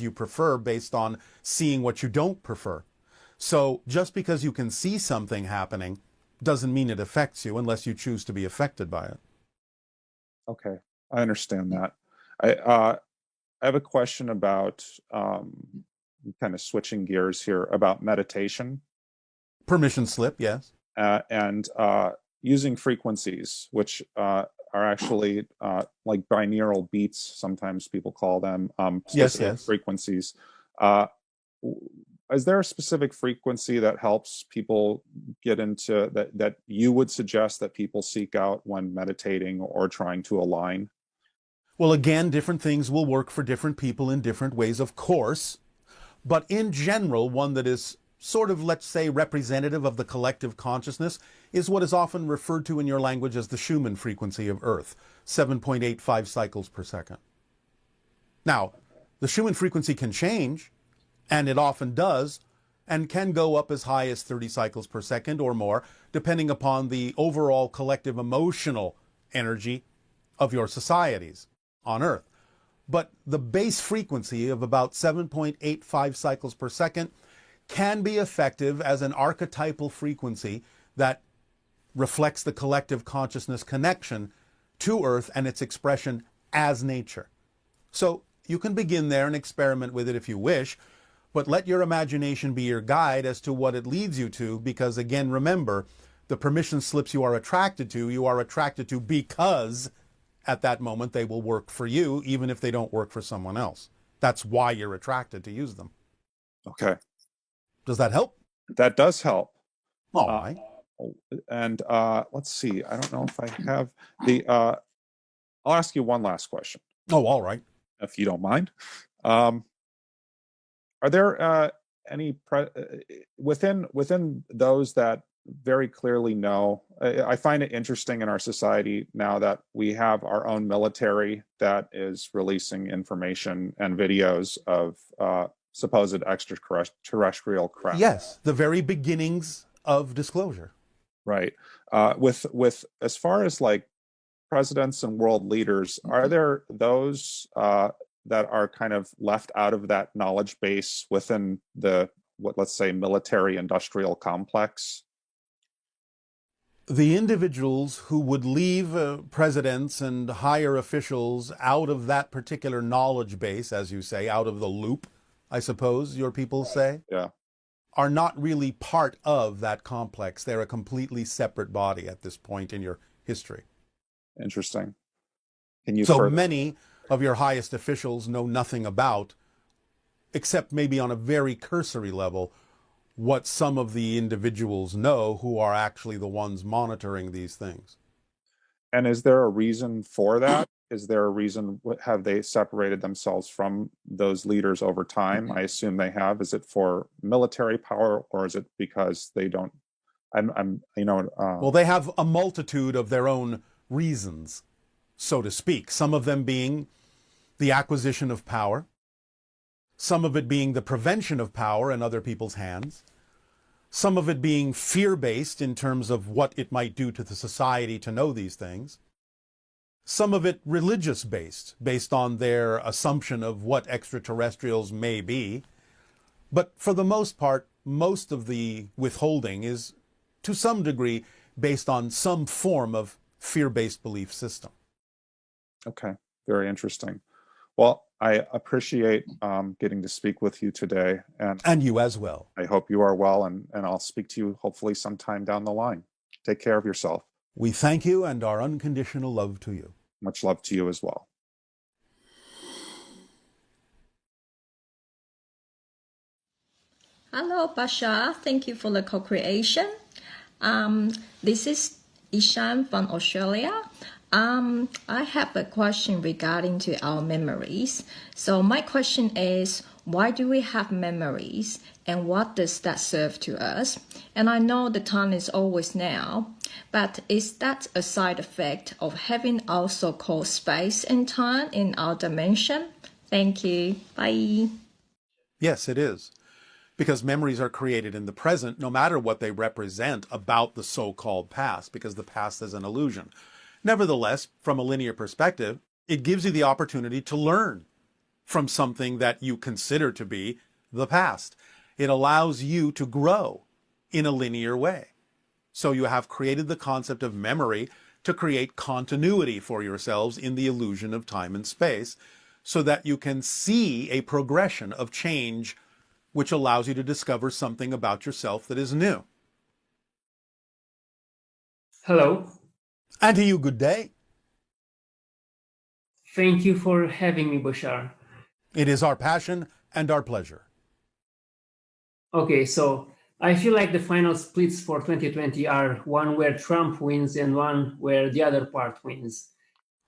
you prefer based on seeing what you don't prefer. So just because you can see something happening doesn't mean it affects you unless you choose to be affected by it. Okay, I understand that. I have a question about kind of switching gears here about meditation Permission slip, yes. and using frequencies, which are actually like binaural beats, sometimes people call them, Yes, specific yes. frequencies. Uh, is there a specific frequency that helps people get into that you would suggest that people seek out when meditating or trying to align? Well, again, different things will work for different people in different ways, of course. But in general, one that is sort of, let's say, representative of the collective consciousness is what is often referred to in your language as the Schumann frequency of Earth, 7.85 cycles per second. Now, the Schumann frequency can change, and it often does, and can go up as high as 30 cycles per second or more, depending upon the overall collective emotional energy of your societies on Earth. But the base frequency of about 7.85 cycles per second can be effective as an archetypal frequency that reflects the collective consciousness connection to Earth and its expression as nature. So you can begin there and experiment with it if you wish, but let your imagination be your guide as to what it leads you to, because again, remember, the permission slips you are attracted to because at that moment they will work for you, even if they don't work for someone else. That's why you're attracted to use them. Okay, Does that help? that does help. All Uh, right. and let's see. I don't know if I have the. I'll ask you one last question, Oh, all right. if you don't mind. Um, are there any within those that very clearly know? I find it interesting in our society now that we have our own military that is releasing information and videos of supposed extraterrestrial craft. Yes, the very beginnings of disclosure. Right. With as far as like presidents and world leaders, are there those that are kind of left out of that knowledge base within the what let's say military industrial complex? The individuals who would leave presidents and higher officials out of that particular knowledge base, as you say, out of the loop, I suppose your people say, Yeah. are not really part of that complex. They're a completely separate body at this point in your history. Interesting. Can you So further? many of your highest officials know nothing about, except maybe on a very cursory level, what some of the individuals know who are actually the ones monitoring these things. And is there a reason for that? Is there a reason? Have they separated themselves from those leaders over time? I assume they have. Is it for military power, or is it because they don't? Well, they have a multitude of their own reasons, so to speak. Some of them being the acquisition of power, some of it being the prevention of power in other people's hands, some of it being fear-based in terms of what it might do to the society to know these things, some of it religious-based, based on their assumption of what extraterrestrials may be. But for the most part, most of the withholding is, to some degree, based on some form of fear-based belief system. Okay, very interesting. Well, I appreciate getting to speak with you today, And you as well. I hope you are well, and I'll speak to you hopefully sometime down the line. Take care of yourself. We thank you and our unconditional love to you. Much love to you as well. Hello, Bashar. Thank you for the co-creation. This is Ishan from Australia. I have a question regarding to our memories. So my question is, why do we have memories and what does that serve to us? And I know the time is always now, but is that a side effect of having our so-called space and time in our dimension? Thank you. Bye. Yes, it is. Because memories are created in the present, no matter what they represent about the so-called past, because the past is an illusion. Nevertheless, from a linear perspective, it gives you the opportunity to learn from something that you consider to be the past. It allows you to grow in a linear way. So you have created the concept of memory to create continuity for yourselves in the illusion of time and space, so that you can see a progression of change which allows you to discover something about yourself that is new. Hello. And to you, good day. Thank you for having me, Bashar. It is our passion and our pleasure. Okay, so I feel like the final splits for 2020 are one where Trump wins and one where the other part wins.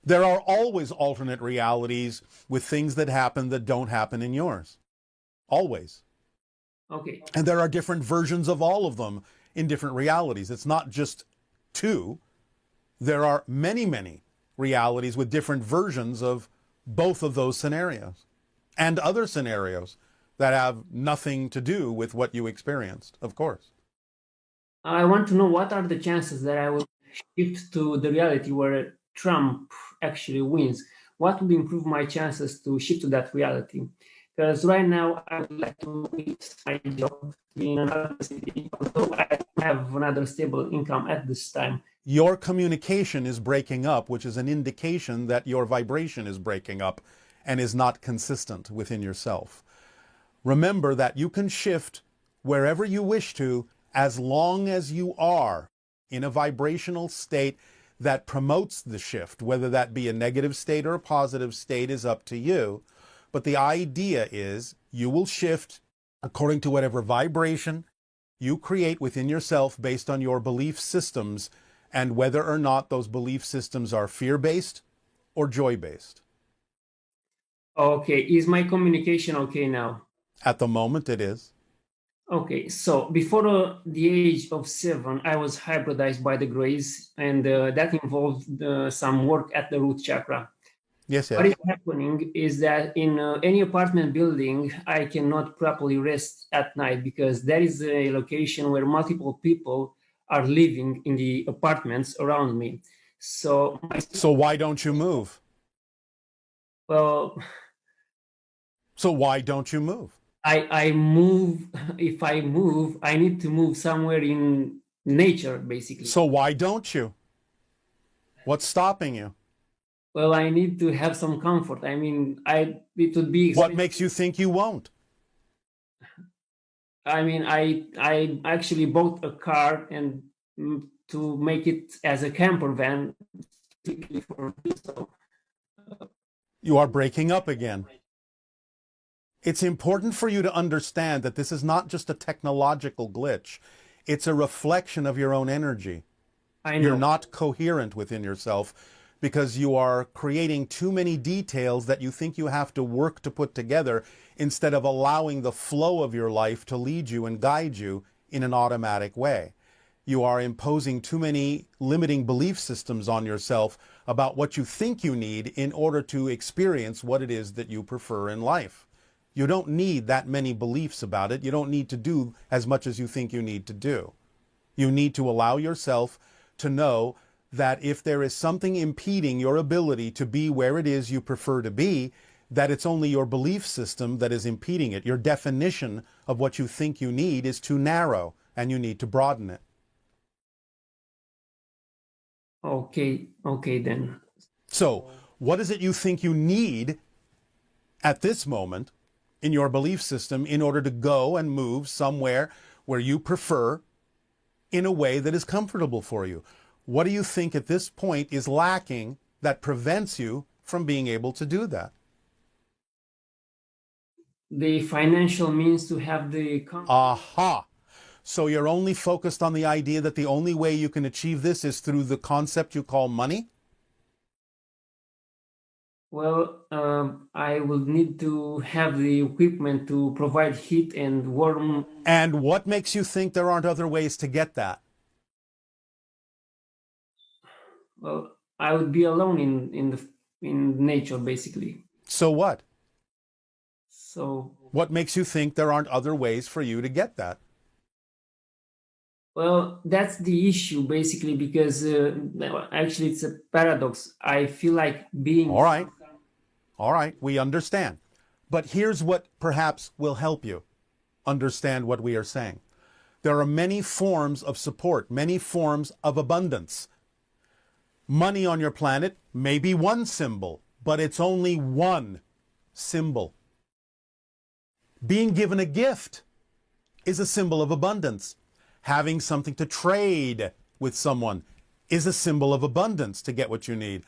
There are always alternate realities with things that happen that don't happen in yours. Always. Okay. And there are different versions of all of them in different realities. It's not just two. There are many, many realities with different versions of both of those scenarios and other scenarios that have nothing to do with what you experienced, of course. I want to know what are the chances that I will shift to the reality where Trump actually wins. What would improve my chances to shift to that reality? Because right now I would like to quit my job in another city, although I have another stable income at this time. Your communication is breaking up, which is an indication that your vibration is breaking up and is not consistent within yourself. Remember that you can shift wherever you wish to as long as you are in a vibrational state that promotes the shift. Whether that be a negative state or a positive state is up to you. But the idea is you will shift according to whatever vibration you create within yourself based on your belief systems and whether or not those belief systems are fear-based or joy-based. Okay, is my communication okay now? At the moment, it is. Okay, so before the age of 7, I was hybridized by the grace, and that involved some work at the root chakra. Yes, yes. What is happening is that in any apartment building, I cannot properly rest at night because there is a location where multiple people are living in the apartments around me. So why don't you move? Well, so why don't you move? I move. If I move, I need to move somewhere in nature, basically. So why don't you? What's stopping you? Well, I need to have some comfort. I mean, it would be expensive. What makes you think you won't? I mean, I actually bought a car and to make it as a camper van. You are breaking up again. It's important for you to understand that this is not just a technological glitch. It's a reflection of your own energy. I know. You're not coherent within yourself because you are creating too many details that you think you have to work to put together instead of allowing the flow of your life to lead you and guide you in an automatic way. You are imposing too many limiting belief systems on yourself about what you think you need in order to experience what it is that you prefer in life. You don't need that many beliefs about it. You don't need to do as much as you think you need to do. You need to allow yourself to know that if there is something impeding your ability to be where it is you prefer to be, that it's only your belief system that is impeding it. Your definition of what you think you need is too narrow, and you need to broaden it. Okay then. So, what is it you think you need at this moment in your belief system in order to go and move somewhere where you prefer in a way that is comfortable for you? What do you think at this point is lacking that prevents you from being able to do that? The financial means to have the... Aha! So you're only focused on the idea that the only way you can achieve this is through the concept you call money? Well, I will need to have the equipment to provide heat and warm. And what makes you think there aren't other ways to get that? Well, I would be alone in nature, basically. So what? So what makes you think there aren't other ways for you to get that? Well, that's the issue, basically, because actually it's a paradox. I feel like being... All right, we understand. But here's what perhaps will help you understand what we are saying. There are many forms of support, many forms of abundance. Money on your planet may be one symbol, but it's only one symbol. Being given a gift is a symbol of abundance. Having something to trade with someone is a symbol of abundance to get what you need.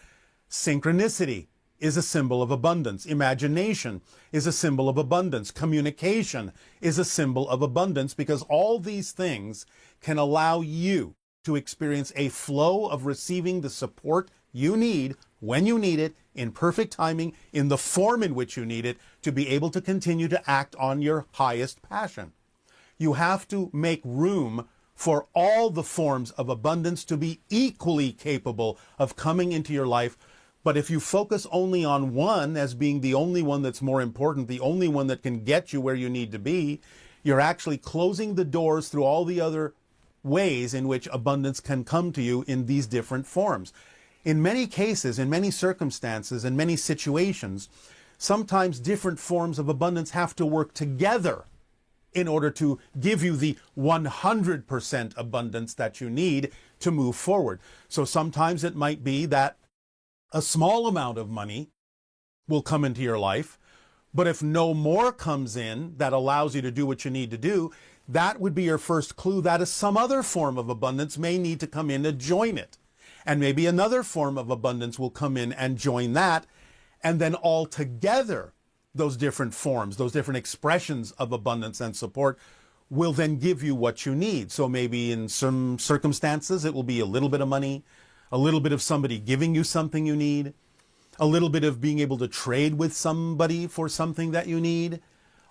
Synchronicity is a symbol of abundance. Imagination is a symbol of abundance. Communication is a symbol of abundance, because all these things can allow you to experience a flow of receiving the support you need when you need it, in perfect timing, in the form in which you need it, to be able to continue to act on your highest passion. You have to make room for all the forms of abundance to be equally capable of coming into your life. But if you focus only on one as being the only one that's more important, the only one that can get you where you need to be, you're actually closing the doors through all the other ways in which abundance can come to you in these different forms. In many cases, in many circumstances, in many situations, sometimes different forms of abundance have to work together in order to give you the 100% abundance that you need to move forward. So sometimes it might be that a small amount of money will come into your life, but if no more comes in that allows you to do what you need to do, that would be your first clue that some other form of abundance may need to come in to join it. And maybe another form of abundance will come in and join that. And then all together, those different forms, those different expressions of abundance and support will then give you what you need. So maybe in some circumstances, it will be a little bit of money, a little bit of somebody giving you something you need, a little bit of being able to trade with somebody for something that you need,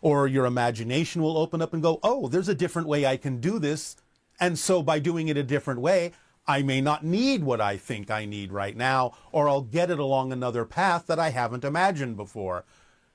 or your imagination will open up and go, oh, there's a different way I can do this. And so by doing it a different way, I may not need what I think I need right now, or I'll get it along another path that I haven't imagined before.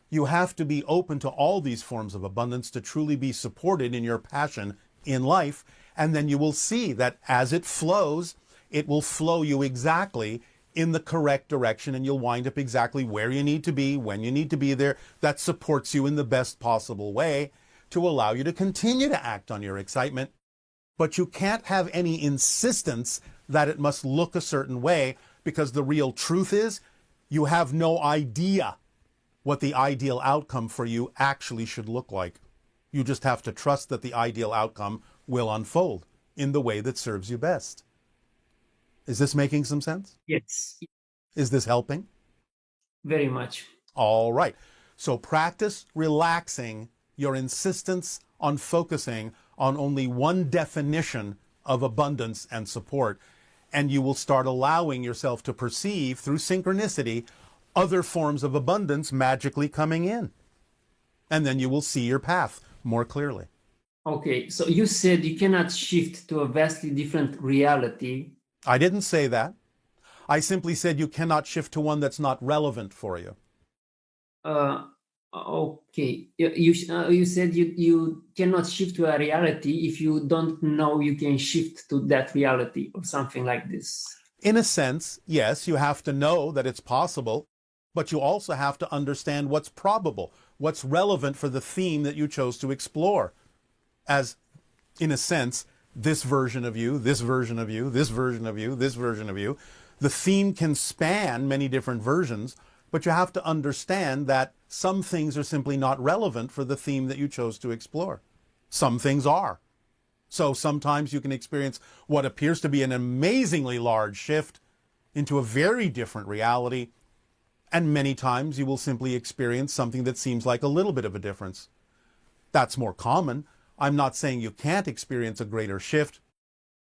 You have to be open to all these forms of abundance to truly be supported in your passion in life. And then you will see that as it flows, it will flow you exactly in the correct direction, and you'll wind up exactly where you need to be, when you need to be there. That supports you in the best possible way to allow you to continue to act on your excitement. But you can't have any insistence that it must look a certain way, because the real truth is you have no idea what the ideal outcome for you actually should look like. You just have to trust that the ideal outcome will unfold in the way that serves you best. Is this making some sense? Yes. Is this helping? Very much. All right. So practice relaxing your insistence on focusing on only one definition of abundance and support, and you will start allowing yourself to perceive through synchronicity other forms of abundance magically coming in. And then you will see your path more clearly. Okay, so you said you cannot shift to a vastly different reality. I didn't say that. I simply said you cannot shift to one that's not relevant for you. Okay, you said you cannot shift to a reality if you don't know you can shift to that reality or something like this. In a sense, yes, you have to know that it's possible, but you also have to understand what's probable, what's relevant for the theme that you chose to explore. As, in a sense, this version of you, this version of you, this version of you, this version of you. The theme can span many different versions, but you have to understand that some things are simply not relevant for the theme that you chose to explore. Some things are. So sometimes you can experience what appears to be an amazingly large shift into a very different reality, and many times you will simply experience something that seems like a little bit of a difference. That's more common. I'm not saying you can't experience a greater shift,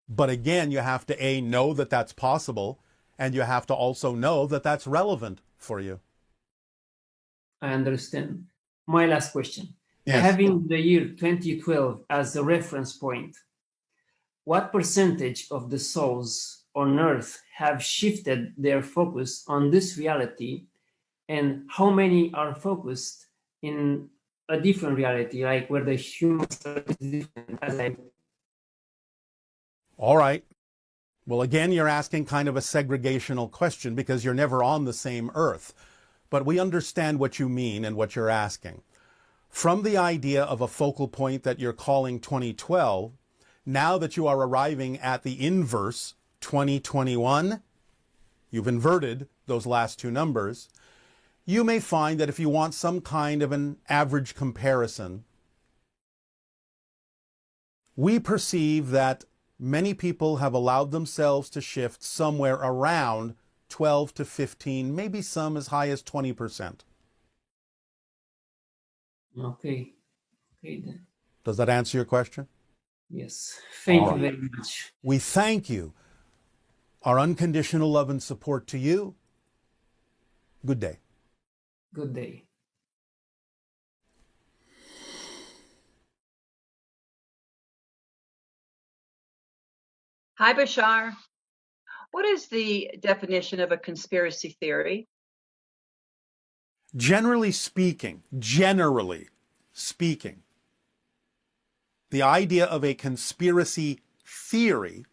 but again, you have to A, know that that's possible, and you have to also know that that's relevant for you. I understand. My last question. Yes. Having the year 2012 as a reference point, what percentage of the souls on Earth have shifted their focus on this reality, and how many are focused in a different reality, like where the humans are different? All right. Well, again, you're asking kind of a segregational question because you're never on the same Earth. but we understand what you mean and what you're asking. From the idea of a focal point that you're calling 2012, now that you are arriving at the inverse 2021, you've inverted those last two numbers, you may find that if you want some kind of an average comparison, we perceive that many people have allowed themselves to shift somewhere around 12 to 15, maybe some as high as 20%. Okay. Okay then. Does that answer your question? Yes. Thank All you right. very much. We thank you. Our unconditional love and support to you. Good day. Good day. Hi, Bashar. What is the definition of a conspiracy theory? Generally speaking, the idea of a conspiracy theory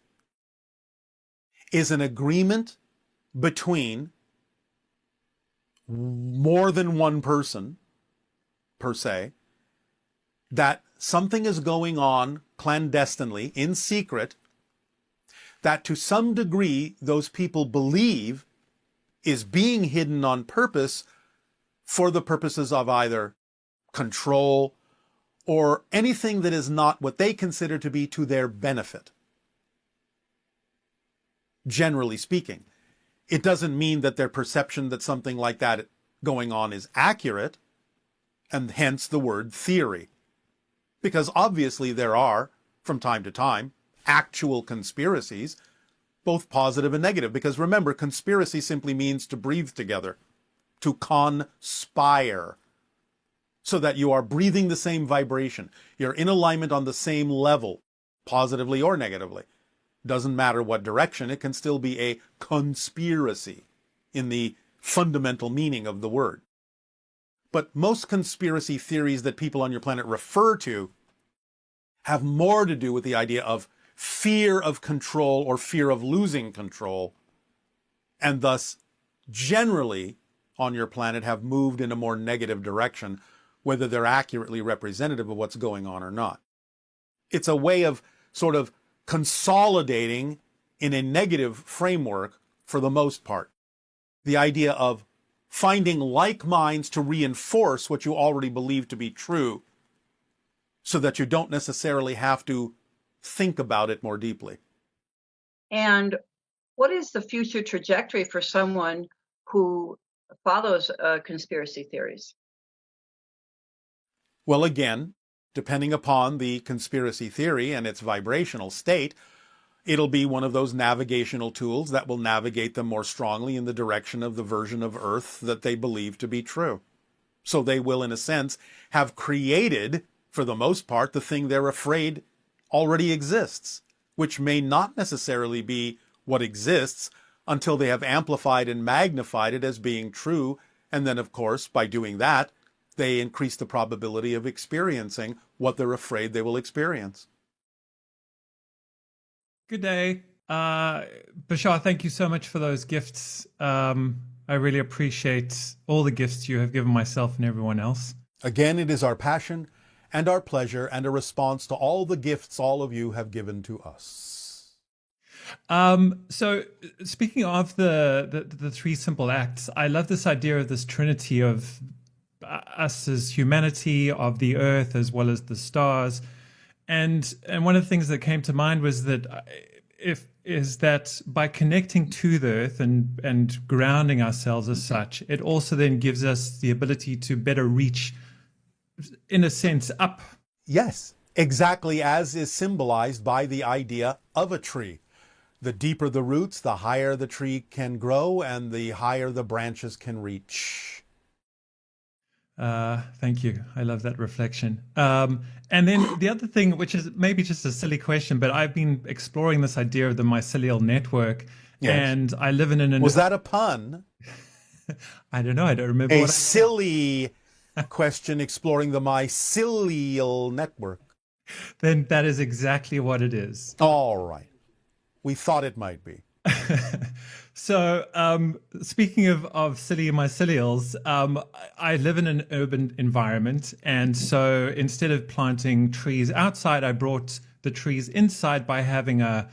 is an agreement between more than one person, per se, that something is going on clandestinely, in secret, that to some degree those people believe is being hidden on purpose for the purposes of either control or anything that is not what they consider to be to their benefit. Generally speaking, it doesn't mean that their perception that something like that going on is accurate, and hence the word theory. Because obviously there are, from time to time, actual conspiracies, both positive and negative. Because remember, conspiracy simply means to breathe together, to conspire, so that you are breathing the same vibration. You're in alignment on the same level, positively or negatively. Doesn't matter what direction, it can still be a conspiracy in the fundamental meaning of the word. But most conspiracy theories that people on your planet refer to have more to do with the idea of fear of control or fear of losing control, and thus generally on your planet have moved in a more negative direction, whether they're accurately representative of what's going on or not. It's a way of sort of consolidating in a negative framework for the most part. The idea of finding like minds to reinforce what you already believe to be true, so that you don't necessarily have to think about it more deeply. And what is the future trajectory for someone who follows conspiracy theories? Well, again, depending upon the conspiracy theory and its vibrational state, it'll be one of those navigational tools that will navigate them more strongly in the direction of the version of Earth that they believe to be true. So they will, in a sense, have created, for the most part, the thing they're afraid already exists, which may not necessarily be what exists until they have amplified and magnified it as being true. And then, of course, by doing that, they increase the probability of experiencing what they're afraid they will experience. Good day. Bashar, thank you so much for those gifts. I really appreciate all the gifts you have given myself and everyone else. Again, it is our passion and our pleasure and a response to all the gifts all of you have given to us. So speaking of the three simple acts, I love this idea of this trinity of us as humanity, of the earth as well as the stars. And one of the things that came to mind was that is that by connecting to the earth and grounding ourselves as such, it also then gives us the ability to better reach, in a sense, up. Yes, exactly as is symbolized by the idea of a tree. The deeper the roots, the higher the tree can grow and the higher the branches can reach. Thank you. I love that reflection. And then the other thing, which is maybe just a silly question, but I've been exploring this idea of the mycelial network. Yes. And I live in an... Was that a pun? I don't know. I don't remember. A silly question exploring the mycelial network. Then that is exactly what it is. All right. We thought it might be. So, speaking of silly mycelials, I live in an urban environment. And so instead of planting trees outside, I brought the trees inside by having a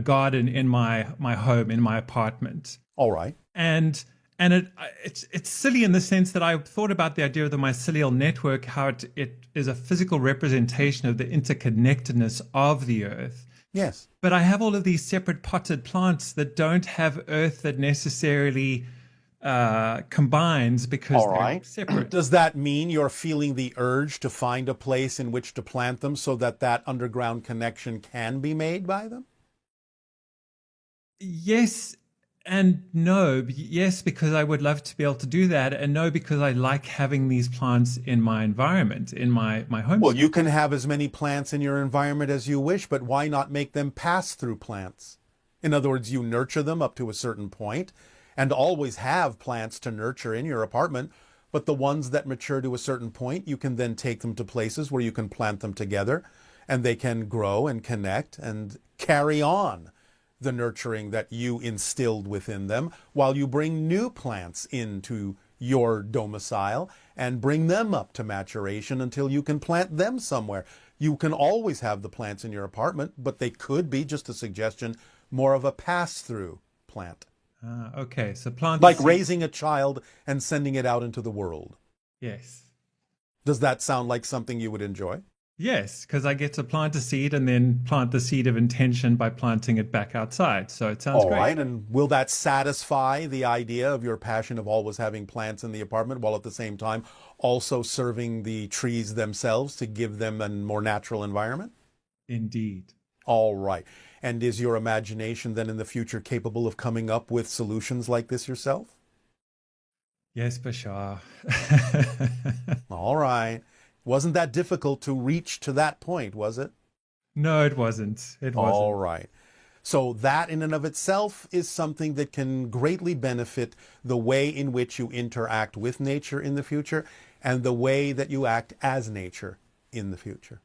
garden in my home, in my apartment. All right. And it's silly in the sense that I thought about the idea of the mycelial network, how it is a physical representation of the interconnectedness of the earth. Yes. But I have all of these separate potted plants that don't have earth that necessarily combines because All they're right. separate. Does that mean you're feeling the urge to find a place in which to plant them so that that underground connection can be made by them? Yes and no. Yes, because I would love to be able to do that, and no, because I like having these plants in my environment, in my home. Well, you can have as many plants in your environment as you wish, but why not make them pass-through plants? In other words, you nurture them up to a certain point and always have plants to nurture in your apartment, but the ones that mature to a certain point, you can then take them to places where you can plant them together and they can grow and connect and carry on the nurturing that you instilled within them while you bring new plants into your domicile and bring them up to maturation until you can plant them somewhere. You can always have the plants in your apartment, but they could be, just a suggestion, more of a pass-through plant. Okay, so plant Like raising a child and sending it out into the world. Yes. Does that sound like something you would enjoy? Yes, because I get to plant a seed and then plant the seed of intention by planting it back outside. So it sounds All great. right, and will that satisfy the idea of your passion of always having plants in the apartment while at the same time also serving the trees themselves to give them a more natural environment? Indeed. All right. And is your imagination then in the future capable of coming up with solutions like this yourself? Yes, Bashar. All right. Wasn't that difficult to reach to that point, was it? No, it wasn't. It wasn't. All right. So that in and of itself is something that can greatly benefit the way in which you interact with nature in the future and the way that you act as nature in the future.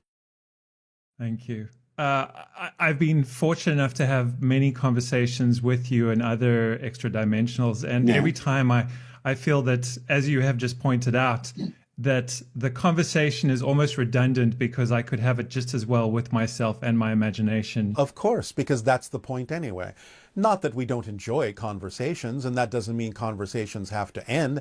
Thank you. I've been fortunate enough to have many conversations with you and other extra dimensionals. And every time I feel that, as you have just pointed out, that the conversation is almost redundant because I could have it just as well with myself and my imagination. Of course, because that's the point anyway. Not that we don't enjoy conversations, and that doesn't mean conversations have to end,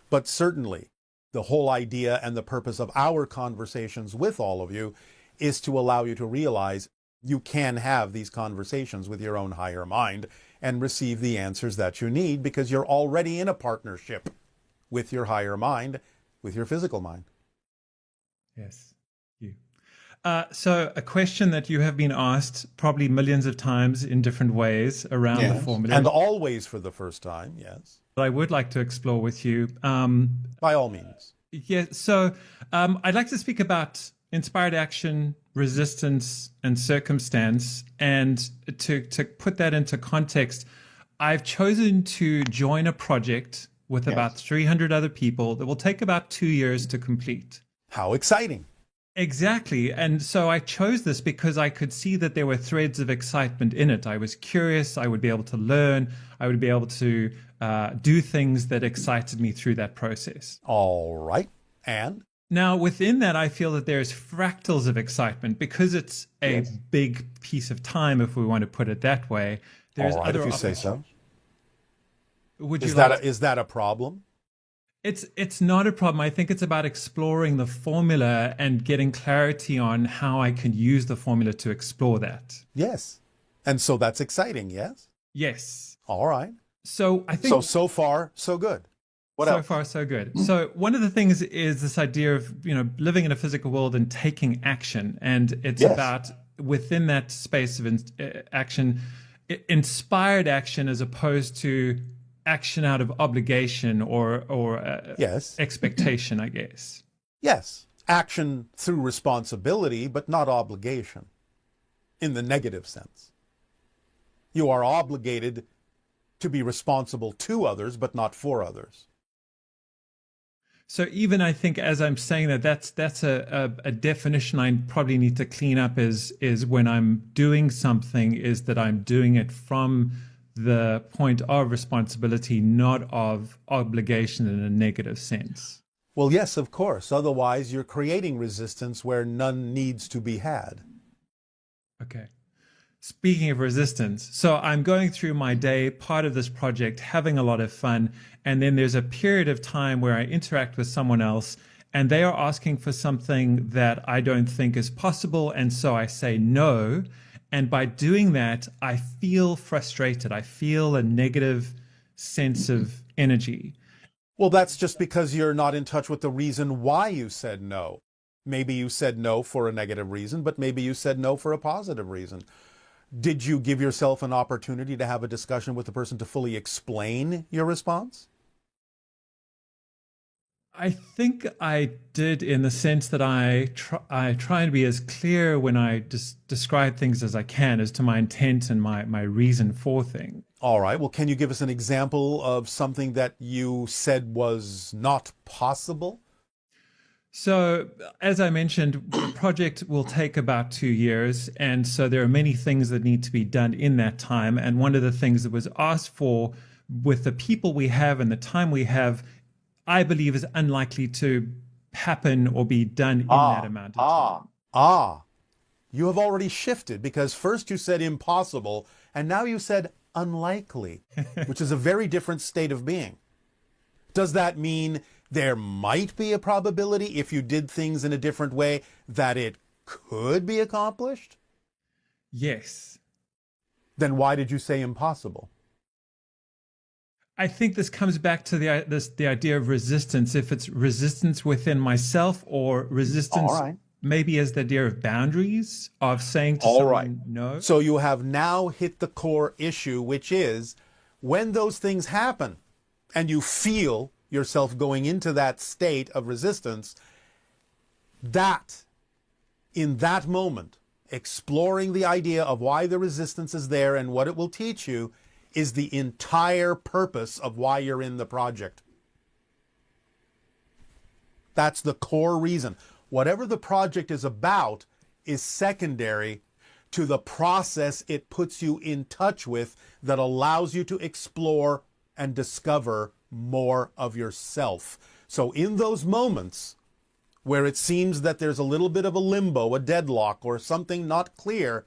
but certainly the whole idea and the purpose of our conversations with all of you is to allow you to realize you can have these conversations with your own higher mind and receive the answers that you need because you're already in a partnership with your higher mind, with your physical mind. Yes, you. So a question that you have been asked probably millions of times in different ways around the formula. And always for the first time, yes. That I would like to explore with you. By all means. Yeah, so I'd like to speak about inspired action, resistance, and circumstance. And to put that into context, I've chosen to join a project with about 300 other people that will take about 2 years to complete. How exciting. Exactly. And so I chose this because I could see that there were threads of excitement in it. I was curious. I would be able to learn. I would be able to do things that excited me through that process. All right. And? Now, within that, I feel that there's fractals of excitement because it's a big piece of time, if we want to put it that way. There's all right, other if you say so. Would is you that is that a problem? It's not a problem. I think it's about exploring the formula and getting clarity on how I can use the formula to explore that. Yes. And so that's exciting, yes? Yes. All right. So I think so far, so good. What so else? far, so good. So one of the things is this idea of, living in a physical world and taking action. And it's about within that space of action, inspired action as opposed to action out of obligation or expectation, I guess. Yes. Action through responsibility, but not obligation in the negative sense. You are obligated to be responsible to others, but not for others. So even I think as I'm saying that's a definition I probably need to clean up is when I'm doing something is that I'm doing it from the point of responsibility, not of obligation in a negative sense. Well, yes, of course. Otherwise, you're creating resistance where none needs to be had. Okay. Speaking of resistance, so I'm going through my day, part of this project, having a lot of fun, and then there's a period of time where I interact with someone else and they are asking for something that I don't think is possible, and so I say no. And by doing that, I feel frustrated. I feel a negative sense of energy. Well, that's just because you're not in touch with the reason why you said no. Maybe you said no for a negative reason, but maybe you said no for a positive reason. Did you give yourself an opportunity to have a discussion with the person to fully explain your response? I think I did, in the sense that I try and be as clear when I describe things as I can as to my intent and my reason for things. All right. Well, can you give us an example of something that you said was not possible? So, as I mentioned, the project will take about 2 years. And so there are many things that need to be done in that time. And one of the things that was asked for with the people we have and the time we have, I believe, is unlikely to happen or be done in that amount of time. You have already shifted, because first you said impossible and now you said unlikely, which is a very different state of being. Does that mean there might be a probability, if you did things in a different way, that it could be accomplished? Yes. Then why did you say impossible? I think this comes back to the idea of resistance. If it's resistance within myself, or resistance maybe as the idea of boundaries, of saying to someone no. So you have now hit the core issue, which is when those things happen and you feel yourself going into that state of resistance, that in that moment, exploring the idea of why the resistance is there and what it will teach you is the entire purpose of why you're in the project. That's the core reason. Whatever the project is about is secondary to the process it puts you in touch with that allows you to explore and discover more of yourself. So in those moments where it seems that there's a little bit of a limbo, a deadlock, or something not clear,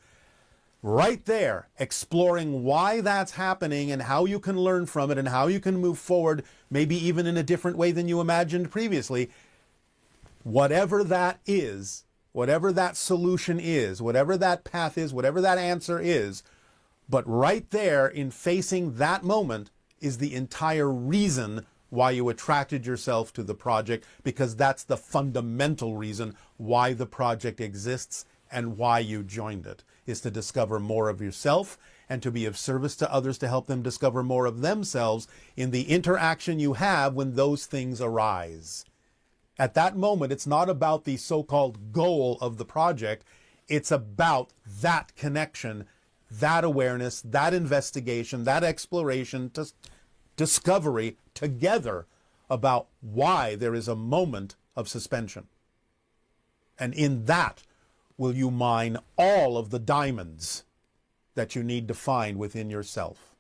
right there, exploring why that's happening and how you can learn from it and how you can move forward, maybe even in a different way than you imagined previously. Whatever that is, whatever that solution is, whatever that path is, whatever that answer is, but right there in facing that moment is the entire reason why you attracted yourself to the project, because that's the fundamental reason why the project exists and why you joined it, is to discover more of yourself and to be of service to others to help them discover more of themselves in the interaction you have when those things arise. At that moment, it's not about the so-called goal of the project. It's about that connection, that awareness, that investigation, that exploration, discovery together about why there is a moment of suspension. And in that will you mine all of the diamonds that you need to find within yourself.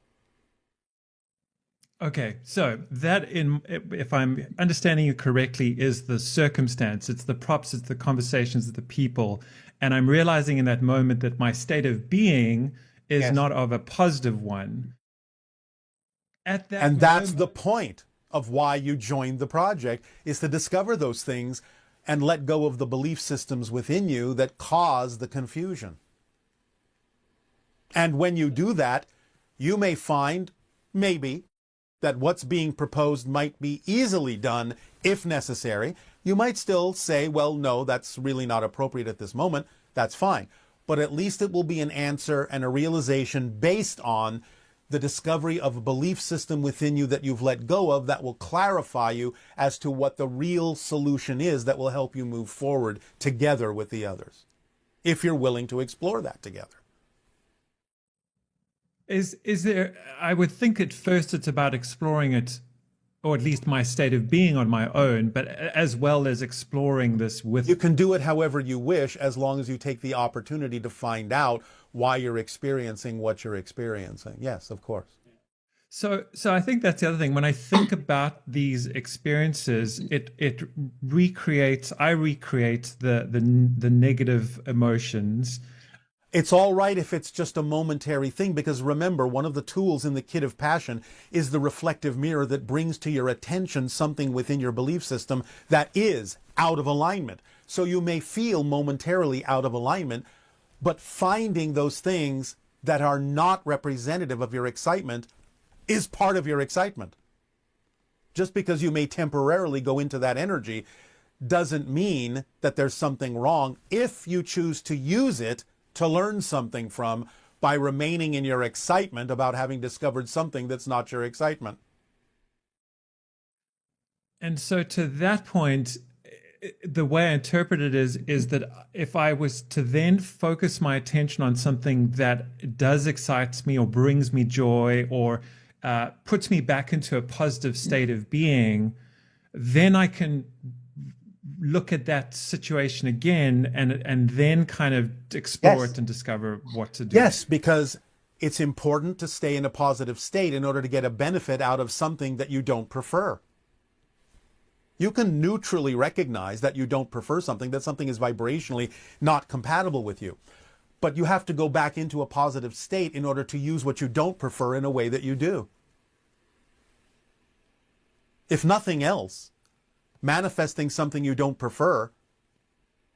Okay, so that, if I'm understanding you correctly, is the circumstance. It's the props, it's the conversations, it's the people. And I'm realizing in that moment that my state of being is not of a positive one. And that's the point of why you joined the project, is to discover those things and let go of the belief systems within you that cause the confusion. And when you do that, you may find, maybe, that what's being proposed might be easily done if necessary. You might still say, well, no, that's really not appropriate at this moment. That's fine. But at least it will be an answer and a realization based on the discovery of a belief system within you that you've let go of that will clarify you as to what the real solution is that will help you move forward together with the others, if you're willing to explore that together. Is there, I would think at first it's about exploring it or at least my state of being on my own, but as well as exploring this with. You can do it however you wish, as long as you take the opportunity to find out why you're experiencing what you're experiencing. Yes, of course. So I think that's the other thing. When I think about these experiences, it recreates. I recreate the negative emotions. It's all right if it's just a momentary thing, because remember, one of the tools in the kit of passion is the reflective mirror that brings to your attention something within your belief system that is out of alignment. So you may feel momentarily out of alignment, but finding those things that are not representative of your excitement is part of your excitement. Just because you may temporarily go into that energy doesn't mean that there's something wrong if you choose to use it to learn something from, by remaining in your excitement about having discovered something that's not your excitement. And so to that point, the way I interpret it is that if I was to then focus my attention on something that does excite me or brings me joy or puts me back into a positive state of being, then I can look at that situation again and then kind of explore Yes. it and discover what to do. Yes, because it's important to stay in a positive state in order to get a benefit out of something that you don't prefer. You can neutrally recognize that you don't prefer something, that something is vibrationally not compatible with you. But you have to go back into a positive state in order to use what you don't prefer in a way that you do. If nothing else, manifesting something you don't prefer,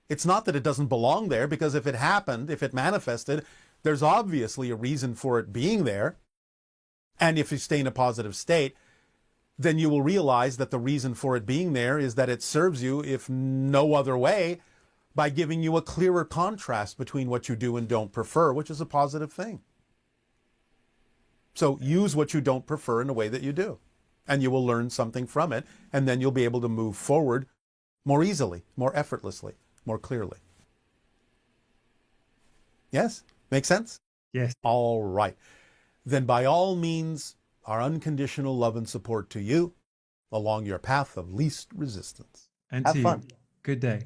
it's not that it doesn't belong there, because if it happened, if it manifested, there's obviously a reason for it being there. And if you stay in a positive state, then you will realize that the reason for it being there is that it serves you, if no other way, by giving you a clearer contrast between what you do and don't prefer, which is a positive thing. So use what you don't prefer in a way that you do, and you will learn something from it, and then you'll be able to move forward more easily, more effortlessly, more clearly. Yes? Make sense? Yes. All right. Then by all means, our unconditional love and support to you along your path of least resistance. And Have to fun. you. Good day.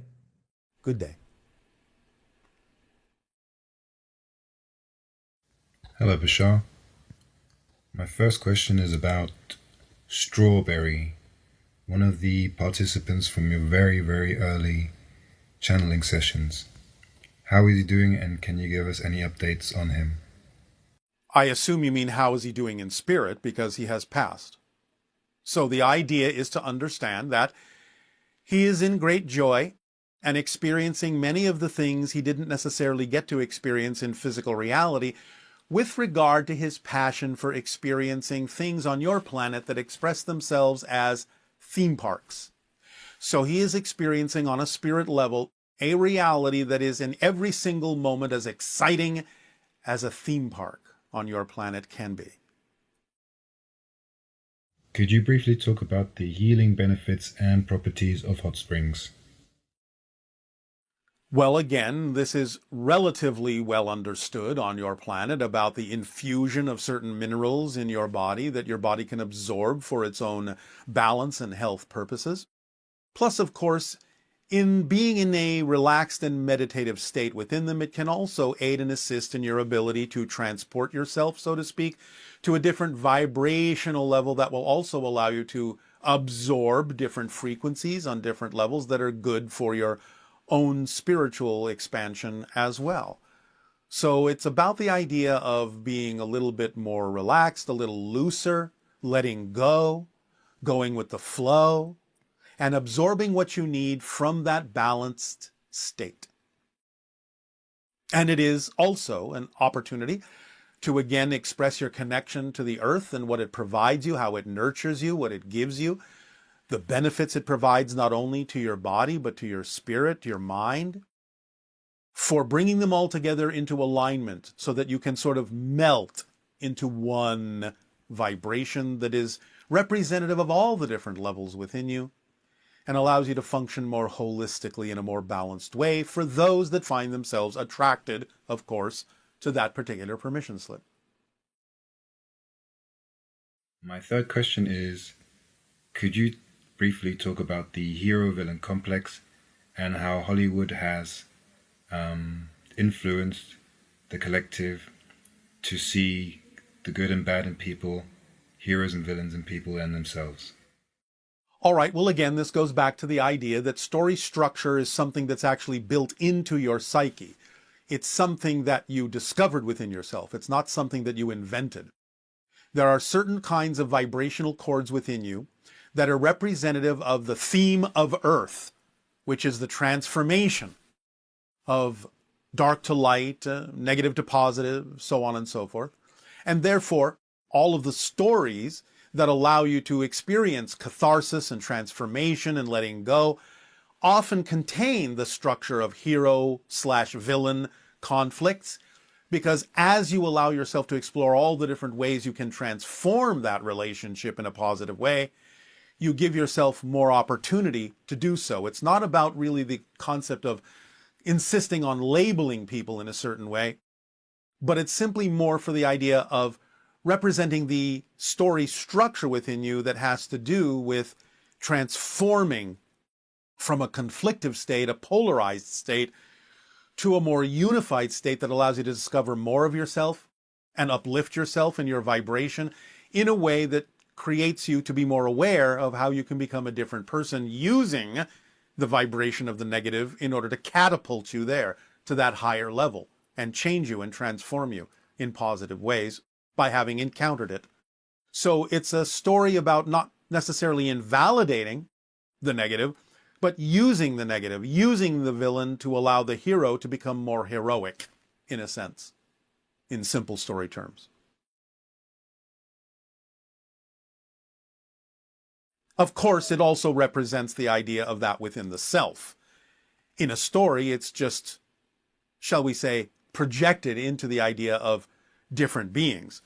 Good day. Hello, Bashar. My first question is about Strawberry, one of the participants from your very, very early channeling sessions. How is he doing, and can you give us any updates on him? I assume you mean how is he doing in spirit, because he has passed. So the idea is to understand that he is in great joy and experiencing many of the things he didn't necessarily get to experience in physical reality, with regard to his passion for experiencing things on your planet that express themselves as theme parks. So he is experiencing on a spirit level a reality that is in every single moment as exciting as a theme park on your planet can be. Could you briefly talk about the healing benefits and properties of hot springs? Well, again, this is relatively well understood on your planet about the infusion of certain minerals in your body that your body can absorb for its own balance and health purposes. Plus, of course, in being in a relaxed and meditative state within them, it can also aid and assist in your ability to transport yourself, so to speak, to a different vibrational level that will also allow you to absorb different frequencies on different levels that are good for your own spiritual expansion as well. So it's about the idea of being a little bit more relaxed, a little looser, letting go, going with the flow, and absorbing what you need from that balanced state. And it is also an opportunity to again express your connection to the earth and what it provides you, how it nurtures you, what it gives you, the benefits it provides not only to your body, but to your spirit, your mind, for bringing them all together into alignment so that you can sort of melt into one vibration that is representative of all the different levels within you and allows you to function more holistically in a more balanced way for those that find themselves attracted, of course, to that particular permission slip. My third question is, could you briefly talk about the hero-villain complex and how Hollywood has influenced the collective to see the good and bad in people, heroes and villains in people and themselves? All right, well, again, this goes back to the idea that story structure is something that's actually built into your psyche. It's something that you discovered within yourself. It's not something that you invented. There are certain kinds of vibrational chords within you that are representative of the theme of Earth, which is the transformation of dark to light, negative to positive, so on and so forth. And therefore, all of the stories that allow you to experience catharsis and transformation and letting go often contain the structure of hero/villain conflicts, because as you allow yourself to explore all the different ways you can transform that relationship in a positive way, you give yourself more opportunity to do so. It's not about really the concept of insisting on labeling people in a certain way, but it's simply more for the idea of representing the story structure within you that has to do with transforming from a conflictive state, a polarized state, to a more unified state that allows you to discover more of yourself and uplift yourself and your vibration in a way that creates you to be more aware of how you can become a different person using the vibration of the negative in order to catapult you there to that higher level and change you and transform you in positive ways by having encountered it. So it's a story about not necessarily invalidating the negative, but using the negative, using the villain to allow the hero to become more heroic, in a sense, in simple story terms. Of course, it also represents the idea of that within the self. In a story, it's just, shall we say, projected into the idea of different beings.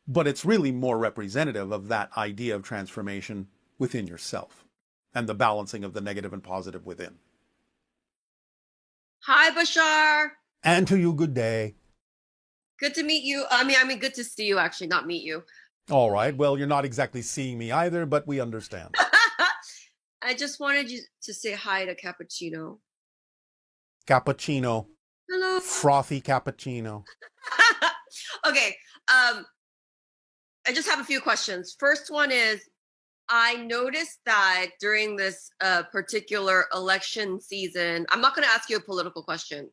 But it's really more representative of that idea of transformation within yourself and the balancing of the negative and positive within. Hi, Bashar. And to you, good day. Good to meet you. I mean, good to see you, actually, not meet you. All right. Well, you're not exactly seeing me either, but we understand. I just wanted you to say hi to Cappuccino. Cappuccino. Hello. Frothy cappuccino. Okay. I just have a few questions. First one is, I noticed that during this particular election season, I'm not going to ask you a political question,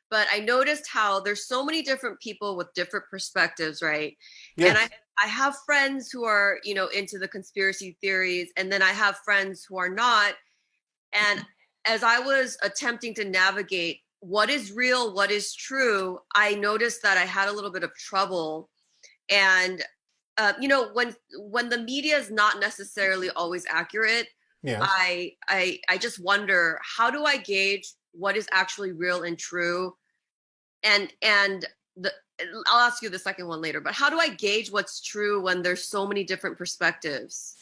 but I noticed how there's so many different people with different perspectives, right? Yes. And I have friends who are, into the conspiracy theories, and then I have friends who are not. And as I was attempting to navigate what is real, what is true, I noticed that I had a little bit of trouble. And when the media is not necessarily always accurate, Yes. I just wonder, how do I gauge what is actually real and true? And I'll ask you the second one later, but how do I gauge what's true when there's so many different perspectives?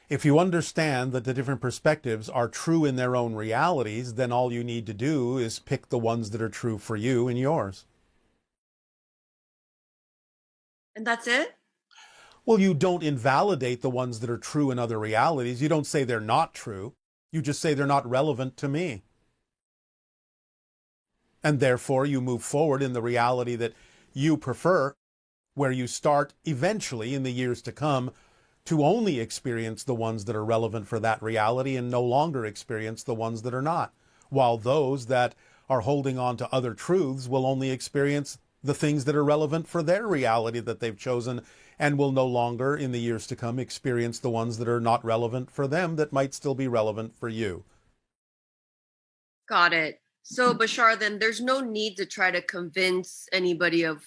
If you understand that the different perspectives are true in their own realities, then all you need to do is pick the ones that are true for you and yours. And that's it? Well, you don't invalidate the ones that are true in other realities. You don't say they're not true. You just say they're not relevant to me. And therefore, you move forward in the reality that you prefer, where you start eventually in the years to come to only experience the ones that are relevant for that reality and no longer experience the ones that are not, while those that are holding on to other truths will only experience the things that are relevant for their reality that they've chosen, and will no longer in the years to come experience the ones that are not relevant for them that might still be relevant for you. Got it. So Bashar, then there's no need to try to convince anybody of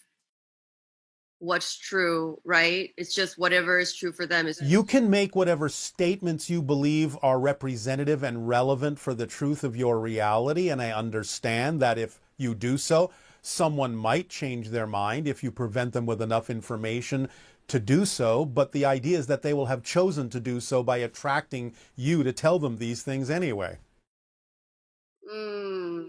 what's true, right? It's just whatever is true for them is. You can make whatever statements you believe are representative and relevant for the truth of your reality, and I understand that if you do so, someone might change their mind if you prevent them with enough information to do so, but the idea is that they will have chosen to do so by attracting you to tell them these things anyway.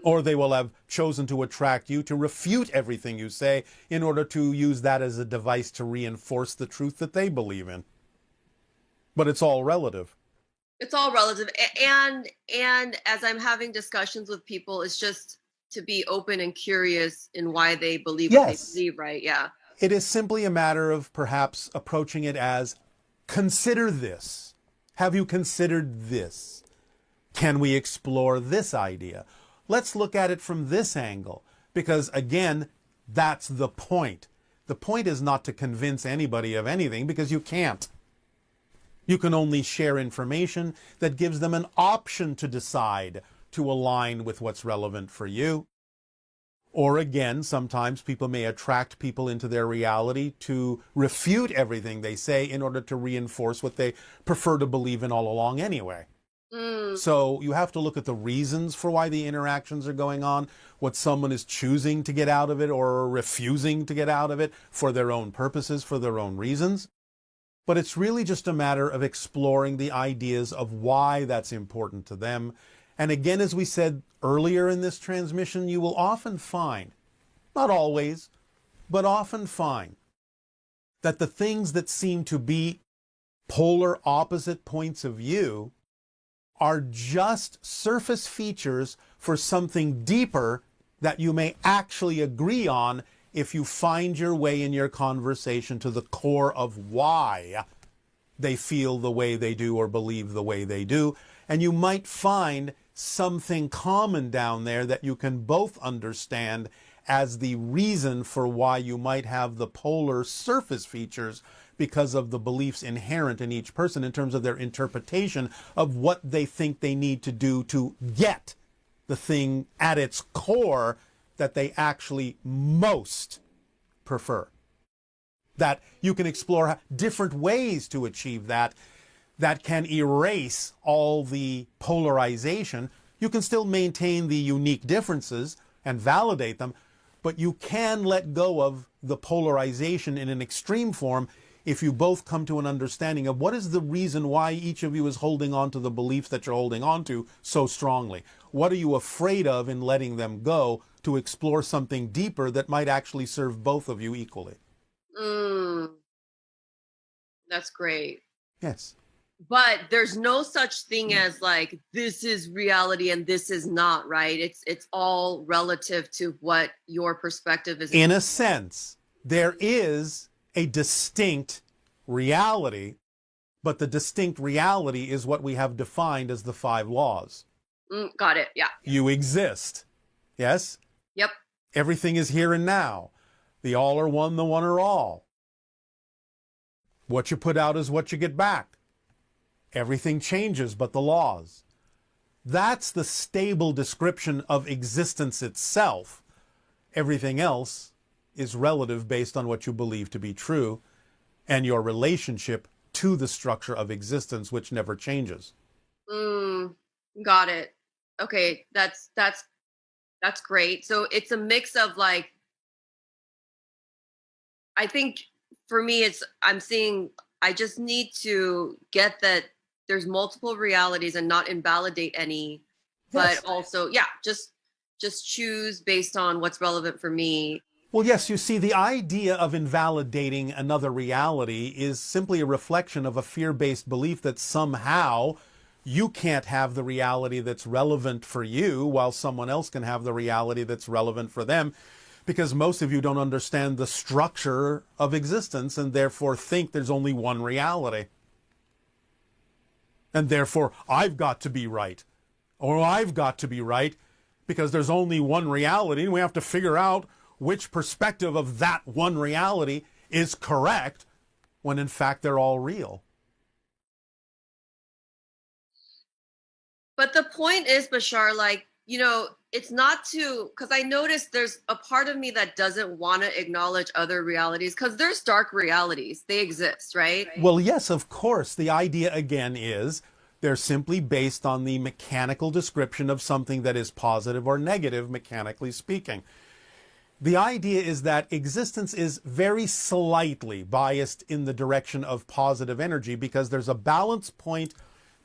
Or they will have chosen to attract you to refute everything you say in order to use that as a device to reinforce the truth that they believe in. But it's all relative. It's all relative. And as I'm having discussions with people, it's just to be open and curious in why they believe what they believe, right? Yeah. It is simply a matter of perhaps approaching it as, consider this. Have you considered this? Can we explore this idea? Let's look at it from this angle. Because again, that's the point. The point is not to convince anybody of anything, because you can't. You can only share information that gives them an option to decide to align with what's relevant for you. Or again, sometimes people may attract people into their reality to refute everything they say in order to reinforce what they prefer to believe in all along anyway. So you have to look at the reasons for why the interactions are going on, what someone is choosing to get out of it or refusing to get out of it for their own purposes, for their own reasons. But it's really just a matter of exploring the ideas of why that's important to them. And again, as we said earlier in this transmission, you will often find, not always, but often find, that the things that seem to be polar opposite points of view are just surface features for something deeper that you may actually agree on if you find your way in your conversation to the core of why they feel the way they do or believe the way they do. And you might find something common down there that you can both understand as the reason for why you might have the polar surface features, because of the beliefs inherent in each person in terms of their interpretation of what they think they need to do to get the thing at its core that they actually most prefer. That you can explore different ways to achieve that can erase all the polarization. You can still maintain the unique differences and validate them, but you can let go of the polarization in an extreme form if you both come to an understanding of what is the reason why each of you is holding on to the beliefs that you're holding on to so strongly. What are you afraid of in letting them go to explore something deeper that might actually serve both of you equally? That's great. Yes. But there's no such thing as like, this is reality and this is not, right? It's all relative to what your perspective is. In a sense, there is a distinct reality, but the distinct reality is what we have defined as the 5 laws. Got it. Yeah. You exist. Yes? Yep. Everything is here and now. The all are one, the one are all. What you put out is what you get back. Everything changes but the laws. That's the stable description of existence itself. Everything else is relative based on what you believe to be true and your relationship to the structure of existence, which never changes. Got it. Okay, that's great. So it's a mix of like, I think for me, I just need to get that there's multiple realities and not invalidate any, but also, just choose based on what's relevant for me. Well, yes, you see, the idea of invalidating another reality is simply a reflection of a fear-based belief that somehow you can't have the reality that's relevant for you while someone else can have the reality that's relevant for them, because most of you don't understand the structure of existence and therefore think there's only one reality. And therefore, I've got to be right, or I've got to be right, because there's only one reality and we have to figure out which perspective of that one reality is correct, when in fact they're all real. But the point is, Bashar, like, it's not because I noticed there's a part of me that doesn't want to acknowledge other realities, because there's dark realities. They exist, right? Well, yes, of course. The idea, again, is they're simply based on the mechanical description of something that is positive or negative, mechanically speaking. The idea is that existence is very slightly biased in the direction of positive energy, because there's a balance point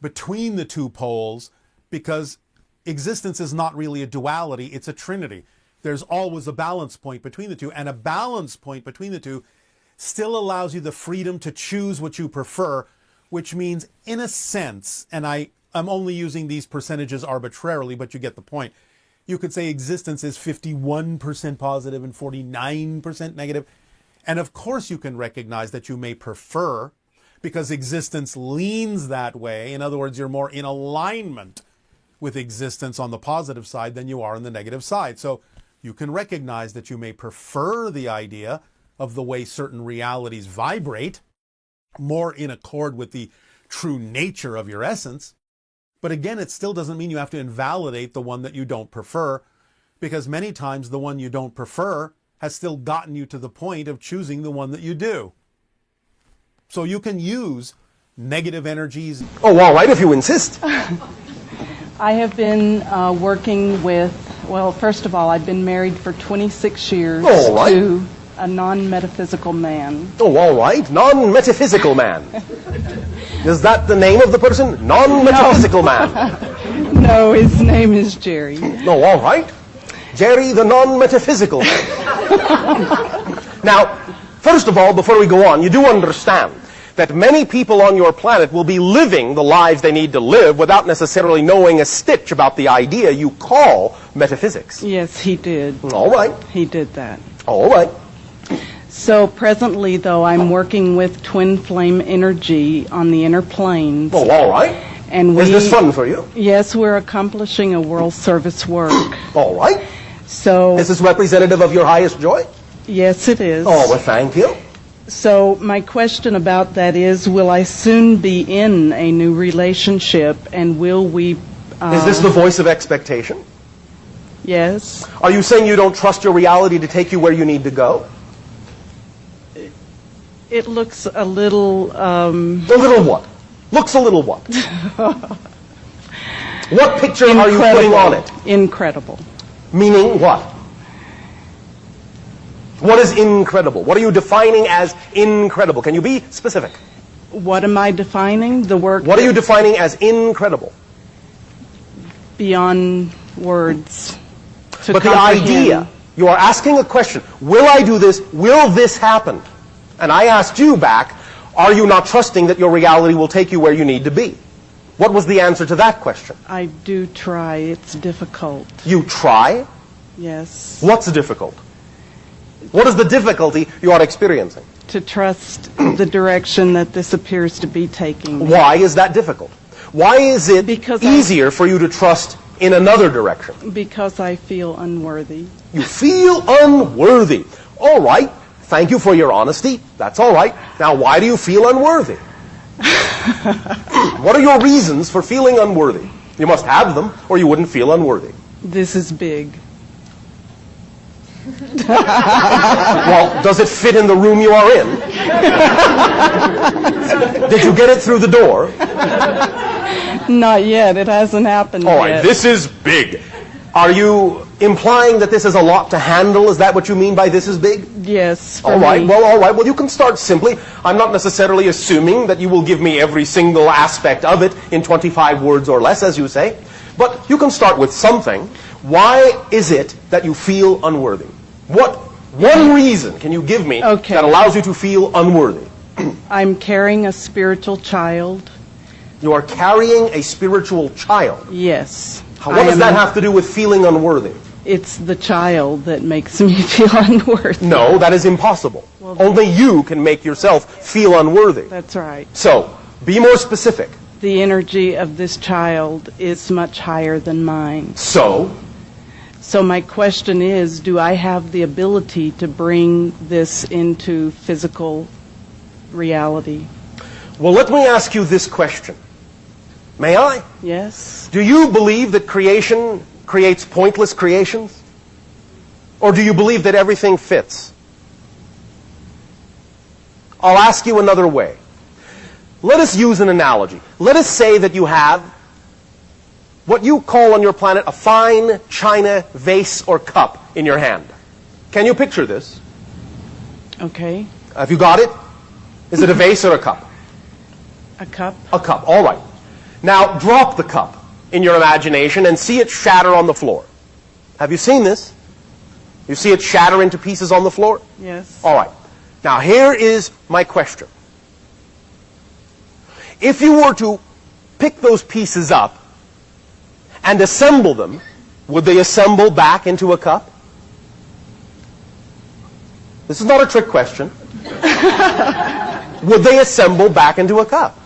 between the two poles, because existence is not really a duality, it's a trinity. There's always a balance point between the two, and a balance point between the two still allows you the freedom to choose what you prefer which means, in a sense, and I'm only using these percentages arbitrarily, but you get the point. You could say existence is 51% positive and 49% negative. And of course you can recognize that you may prefer, because existence leans that way. In other words, you're more in alignment with existence on the positive side than you are on the negative side. So you can recognize that you may prefer the idea of the way certain realities vibrate, more in accord with the true nature of your essence. But again, it still doesn't mean you have to invalidate the one that you don't prefer, because many times the one you don't prefer has still gotten you to the point of choosing the one that you do. So you can use negative energies. Oh, all right, if you insist. I have been working with, well, first of all, I've been married for 26 years to a non-metaphysical man. Oh, all right, non-metaphysical man. Is that the name of the person? Non-metaphysical man. No, his name is Jerry. No, all right. Jerry, the non-metaphysical man. Now, first of all, before we go on, you do understand that many people on your planet will be living the lives they need to live without necessarily knowing a stitch about the idea you call metaphysics. Yes, he did. All right. He did that. All right. So presently, though, I'm working with twin flame energy on the inner planes. Oh, all right. And is this fun for you? Yes, we're accomplishing a world service work. All right. So is this representative of your highest joy? Yes, it is. Oh, well, thank you. So my question about that is, will I soon be in a new relationship, and will we... is this the voice of expectation? Yes. Are you saying you don't trust your reality to take you where you need to go? It looks a little... A little what? Looks a little what? What picture are you putting on it? Incredible. Meaning what? What is incredible? What are you defining as incredible? Can you be specific? What am I defining? The work... What are you defining as incredible? Beyond words. But the idea, you are asking a question, will I do this? Will this happen? And I asked you back, are you not trusting that your reality will take you where you need to be? What was the answer to that question? I do try. It's difficult. You try? Yes. What's difficult? What is the difficulty you are experiencing? To trust the direction that this appears to be taking. Why is that difficult? Why is it easier for you to trust in another direction? Because I feel unworthy. You feel unworthy. All right. Thank you for your honesty. That's all right. Now, why do you feel unworthy? What are your reasons for feeling unworthy? You must have them, or you wouldn't feel unworthy. This is big. Well, does it fit in the room you are in? Did you get it through the door? Not yet. It hasn't happened yet. All right, this is big. Are you implying that this is a lot to handle? Is that what you mean by this is big? Yes. All right. Well, you can start simply. I'm not necessarily assuming that you will give me every single aspect of it in 25 words or less, as you say. But you can start with something. Why is it that you feel unworthy? What one reason can you give me that allows you to feel unworthy? I'm carrying a spiritual child. You are carrying a spiritual child? Yes. What does that have to do with feeling unworthy? It's the child that makes me feel unworthy. No, that is impossible. Well, only you can make yourself feel unworthy. That's right. So, be more specific. The energy of this child is much higher than mine. So my question is, do I have the ability to bring this into physical reality? Well, let me ask you this question. May I? Yes. Do you believe that creation creates pointless creations? Or do you believe that everything fits? I'll ask you another way. Let us use an analogy. Let us say that you have what you call on your planet a fine china vase or cup in your hand. Can you picture this? Okay. Have you got it? Is it a vase or a cup? A cup. A cup, all right. Now, drop the cup in your imagination and see it shatter on the floor. Have you seen this? You see it shatter into pieces on the floor? Yes. All right. Now, here is my question. If you were to pick those pieces up and assemble them, would they assemble back into a cup? This is not a trick question. Would they assemble back into a cup?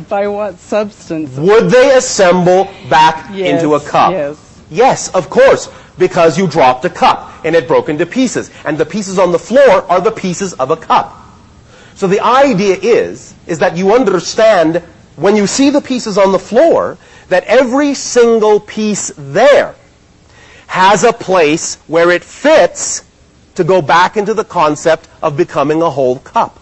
By what substance? Would they assemble back into a cup? Yes. Yes, of course, because you dropped a cup and it broke into pieces. And the pieces on the floor are the pieces of a cup. So the idea is that you understand when you see the pieces on the floor that every single piece there has a place where it fits to go back into the concept of becoming a whole cup.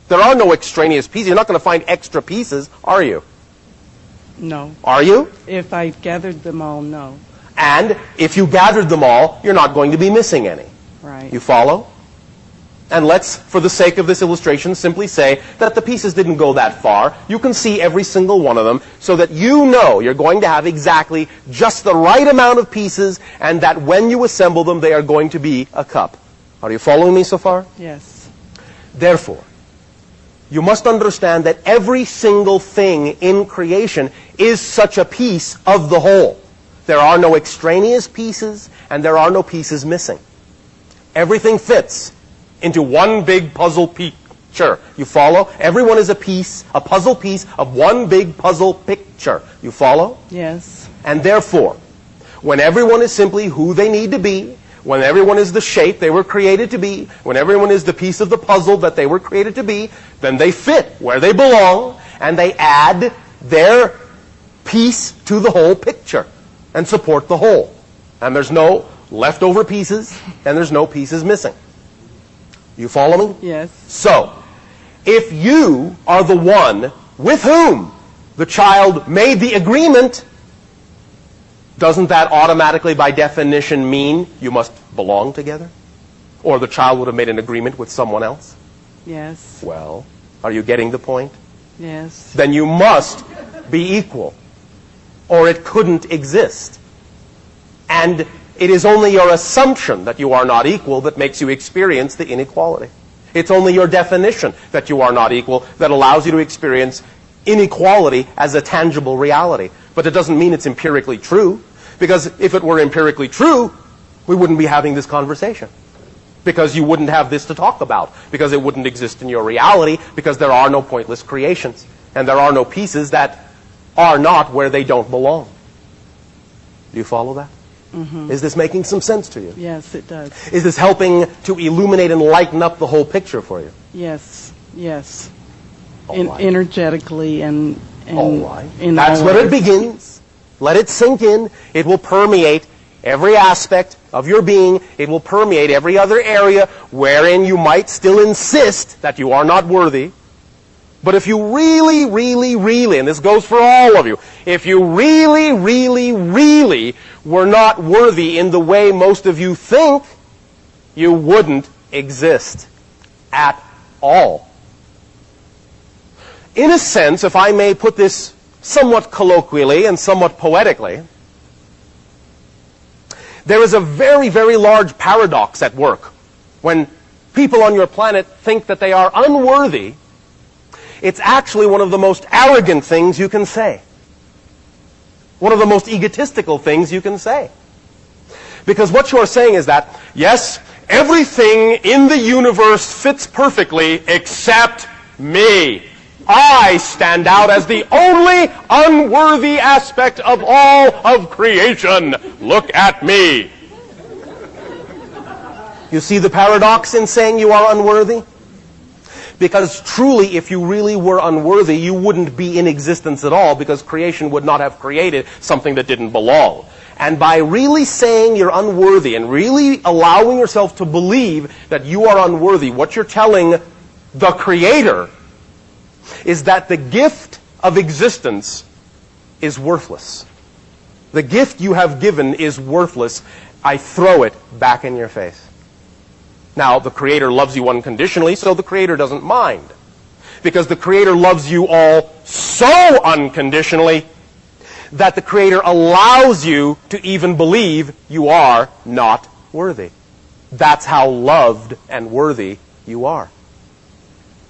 There are no extraneous pieces. You're not going to find extra pieces, are you? No. Are you? If I gathered them all, no. And if you gathered them all, you're not going to be missing any. Right. You follow? And let's, for the sake of this illustration, simply say that the pieces didn't go that far. You can see every single one of them so that you know you're going to have exactly just the right amount of pieces and that when you assemble them, they are going to be a cup. Are you following me so far? Yes. Therefore, you must understand that every single thing in creation is such a piece of the whole. There are no extraneous pieces and there are no pieces missing. Everything fits into one big puzzle picture. You follow? Everyone is a piece, a puzzle piece of one big puzzle picture. You follow? Yes. And therefore, when everyone is simply who they need to be, when everyone is the shape they were created to be, when everyone is the piece of the puzzle that they were created to be, then they fit where they belong and they add their piece to the whole picture and support the whole. And there's no leftover pieces and there's no pieces missing. You follow me? Yes. So, if you are the one with whom the child made the agreement, doesn't that automatically by definition mean you must belong together? Or the child would have made an agreement with someone else? Yes. Well, are you getting the point? Yes. Then you must be equal, or it couldn't exist. And it is only your assumption that you are not equal that makes you experience the inequality. It's only your definition that you are not equal that allows you to experience inequality as a tangible reality. But it doesn't mean it's empirically true, because if it were empirically true, we wouldn't be having this conversation. Because you wouldn't have this to talk about, because it wouldn't exist in your reality, because there are no pointless creations, and there are no pieces that are not where they don't belong. Do you follow that? Mm-hmm. Is this making some sense to you? Yes, it does. Is this helping to illuminate and lighten up the whole picture for you? Yes. Yes. Right. Energetically and all right. In That's all where it ways. begins. Let it sink in. It will permeate every aspect of your being. It will permeate every other area wherein you might still insist that you are not worthy. But if you really, really, really, and this goes for all of you, if you really, really, really were not worthy in the way most of you think, you wouldn't exist at all. In a sense, if I may put this somewhat colloquially and somewhat poetically, there is a very, very large paradox at work. When people on your planet think that they are unworthy, it's actually one of the most arrogant things you can say. One of the most egotistical things you can say. Because what you're saying is that, yes, everything in the universe fits perfectly except me. I stand out as the only unworthy aspect of all of creation. Look at me. You see the paradox in saying you are unworthy? Because truly, if you really were unworthy, you wouldn't be in existence at all, because creation would not have created something that didn't belong. And by really saying you're unworthy and really allowing yourself to believe that you are unworthy, what you're telling the Creator is that the gift of existence is worthless. The gift you have given is worthless. I throw it back in your face. Now, the Creator loves you unconditionally, so the Creator doesn't mind. Because the Creator loves you all so unconditionally that the Creator allows you to even believe you are not worthy. That's how loved and worthy you are.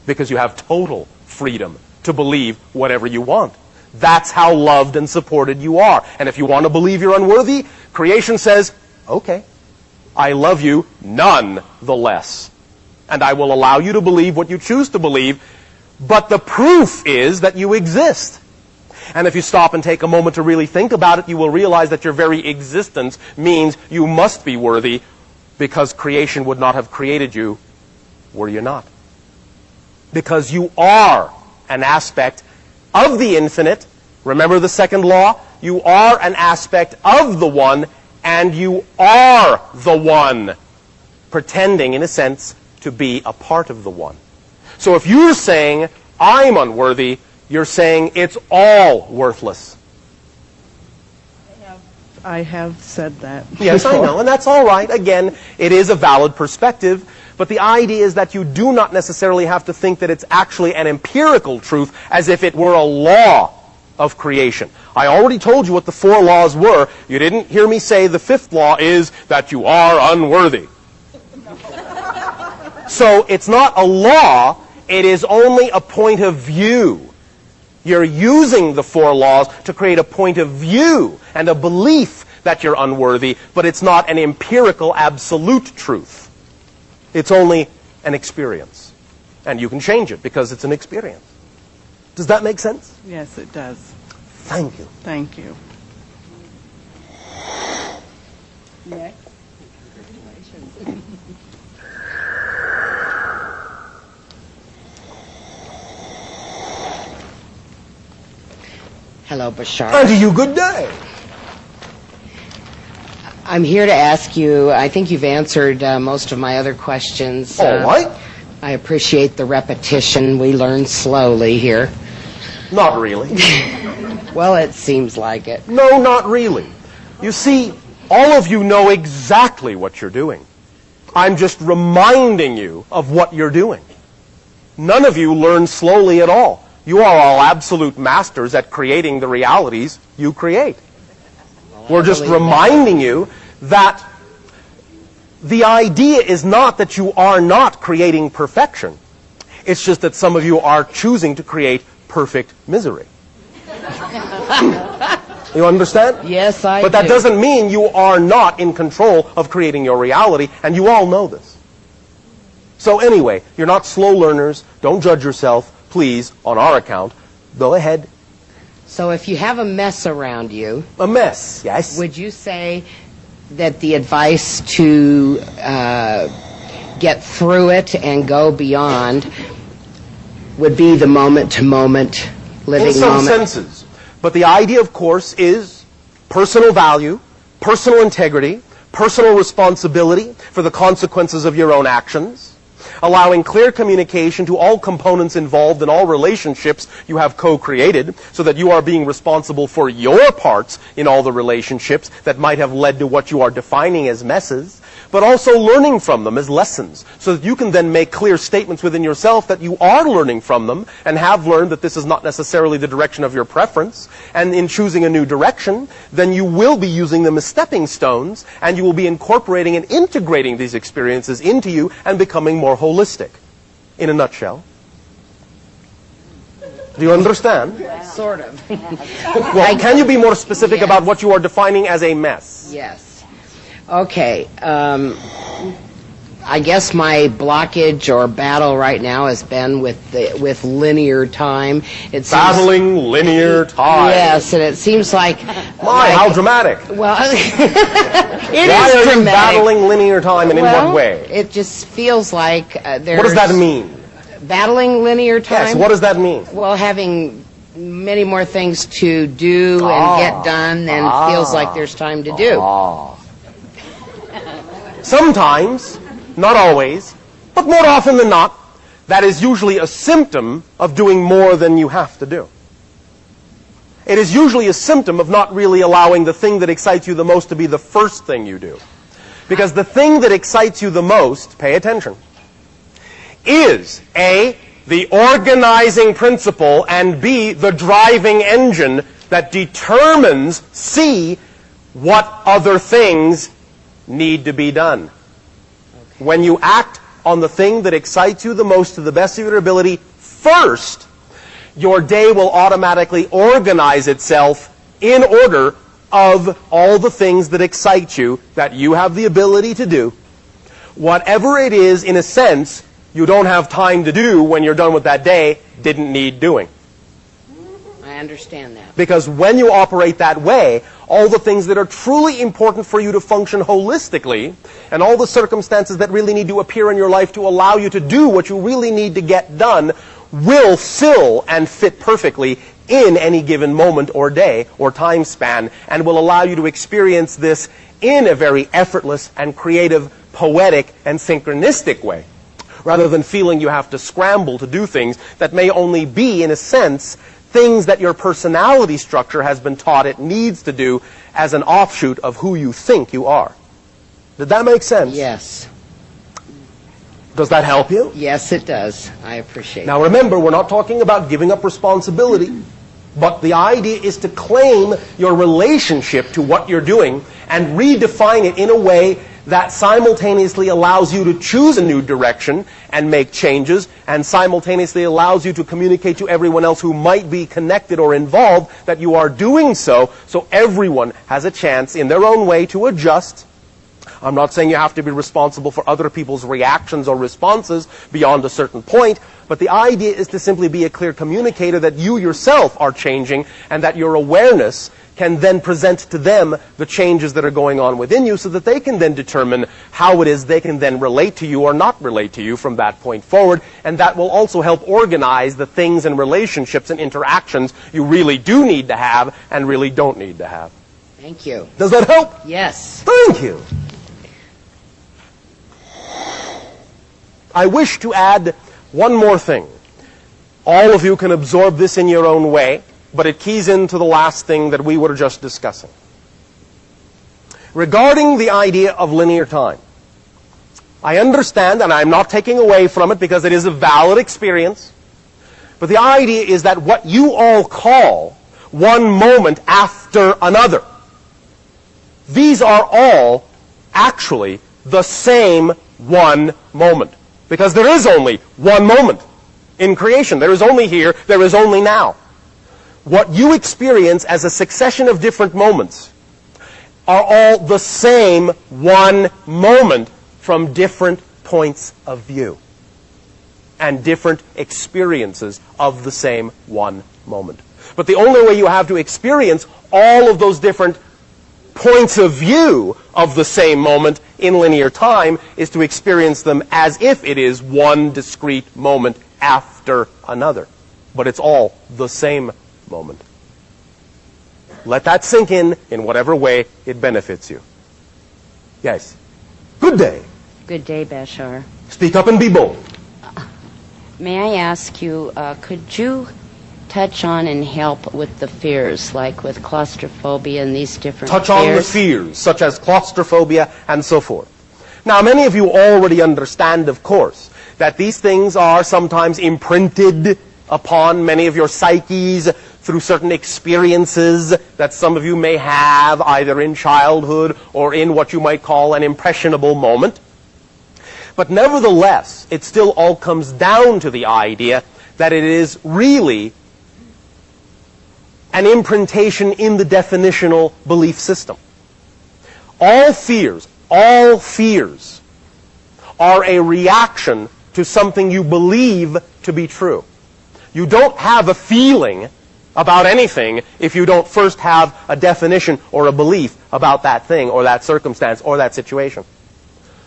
Because you have total freedom to believe whatever you want. That's how loved and supported you are. And if you want to believe you're unworthy, creation says, okay, I love you none the less. And I will allow you to believe what you choose to believe, but the proof is that you exist. And if you stop and take a moment to really think about it, you will realize that your very existence means you must be worthy, because creation would not have created you were you not. Because you are an aspect of the infinite. Remember the second law? You are an aspect of the one, and you are the one, pretending, in a sense, to be a part of the one. So if you're saying, I'm unworthy, you're saying it's all worthless. I have said that. Yes, I know, and that's all right. Again, it is a valid perspective, but the idea is that you do not necessarily have to think that it's actually an empirical truth as if it were a law of creation. I already told you what the 4 laws were. You didn't hear me say the 5th law is that you are unworthy. So it's not a law, it is only a point of view. You're using the 4 laws to create a point of view and a belief that you're unworthy, but it's not an empirical absolute truth. It's only an experience. And you can change it because it's an experience. Does that make sense? Yes, it does. Thank you. Thank you. Next. Hello, Bashar. And to you, good day. I'm here to ask you, I think you've answered most of my other questions. All right. I appreciate the repetition. We learn slowly here. Not really. Well, it seems like it. No, not really. You see, all of you know exactly what you're doing. I'm just reminding you of what you're doing. None of you learn slowly at all. You are all absolute masters at creating the realities you create. We're just reminding you that the idea is not that you are not creating perfection. It's just that some of you are choosing to create perfect misery. You understand? Yes, I do. But that doesn't mean you are not in control of creating your reality, and you all know this. So anyway, you're not slow learners. Don't judge yourself. Please, on our account, go ahead. So if you have a mess around you... A mess, yes. Would you say that the advice to get through it and go beyond would be the moment-to-moment living in some moment? senses. But the idea, of course, is personal value, personal integrity, personal responsibility for the consequences of your own actions, allowing clear communication to all components involved in all relationships you have co-created, so that you are being responsible for your parts in all the relationships that might have led to what you are defining as messes, but also learning from them as lessons, so that you can then make clear statements within yourself that you are learning from them and have learned that this is not necessarily the direction of your preference. And in choosing a new direction, then you will be using them as stepping stones, and you will be incorporating and integrating these experiences into you and becoming more holistic. In a nutshell. Do you understand? Sort of. Well, can you be more specific about what you are defining as a mess? Yes. Okay. I guess my blockage or battle right now has been with linear time. It Battling linear time. Yes, and it seems like... My, how dramatic. Well, it is dramatic. Why are you battling linear time, and in what way? It just feels like there's... What does that mean? Battling linear time? Yes, what does that mean? Well, having many more things to do and get done than feels like there's time to do. Sometimes, not always, but more often than not, that is usually a symptom of doing more than you have to do. It is usually a symptom of not really allowing the thing that excites you the most to be the first thing you do. Because the thing that excites you the most, pay attention, is A, the organizing principle, and B, the driving engine that determines C, what other things need to be done. When you act on the thing that excites you the most to the best of your ability first, your day will automatically organize itself in order of all the things that excite you, that you have the ability to do. Whatever it is, in a sense, you don't have time to do when you're done with that day, didn't need doing. I understand that. Because when you operate that way, all the things that are truly important for you to function holistically, and all the circumstances that really need to appear in your life to allow you to do what you really need to get done, will fill and fit perfectly in any given moment or day or time span, and will allow you to experience this in a very effortless and creative, poetic and synchronistic way, rather than feeling you have to scramble to do things that may only be, in a sense, things that your personality structure has been taught it needs to do as an offshoot of who you think you are. Did that make sense? Yes. Does that help you? Yes, it does. I appreciate Now remember, we're not talking about giving up responsibility, but the idea is to claim your relationship to what you're doing and redefine it in a way that simultaneously allows you to choose a new direction and make changes, and simultaneously allows you to communicate to everyone else who might be connected or involved that you are doing so everyone has a chance in their own way to adjust. I'm not saying you have to be responsible for other people's reactions or responses beyond a certain point, but the idea is to simply be a clear communicator that you yourself are changing, and that your awareness can then present to them the changes that are going on within you, so that they can then determine how it is they can then relate to you or not relate to you from that point forward. And that will also help organize the things and relationships and interactions you really do need to have and really don't need to have. Thank you. Does that help? Yes. Thank you. I wish to add one more thing. All of you can absorb this in your own way, but it keys into the last thing that we were just discussing. Regarding the idea of linear time, I understand, and I'm not taking away from it because it is a valid experience, but the idea is that what you all call one moment after another, these are all actually the same one moment. Because there is only one moment in creation. There is only here, there is only now. What you experience as a succession of different moments are all the same one moment from different points of view and different experiences of the same one moment. But the only way you have to experience all of those different points of view of the same moment in linear time is to experience them as if it is one discrete moment after another. But it's all the same moment. Let that sink in whatever way it benefits you. Yes. Good day. Good day, Bashar. Speak up and be bold. May I ask you, could you touch on and help with the fears, like with claustrophobia and these different Touch fears? on the fears, such as claustrophobia and so forth. Now, many of you already understand, of course, that these things are sometimes imprinted upon many of your psyches through certain experiences that some of you may have either in childhood or in what you might call an impressionable moment. But nevertheless, it still all comes down to the idea that it is really an imprintation in the definitional belief system. All fears are a reaction to something you believe to be true. You don't have a feeling about anything if you don't first have a definition or a belief about that thing or that circumstance or that situation.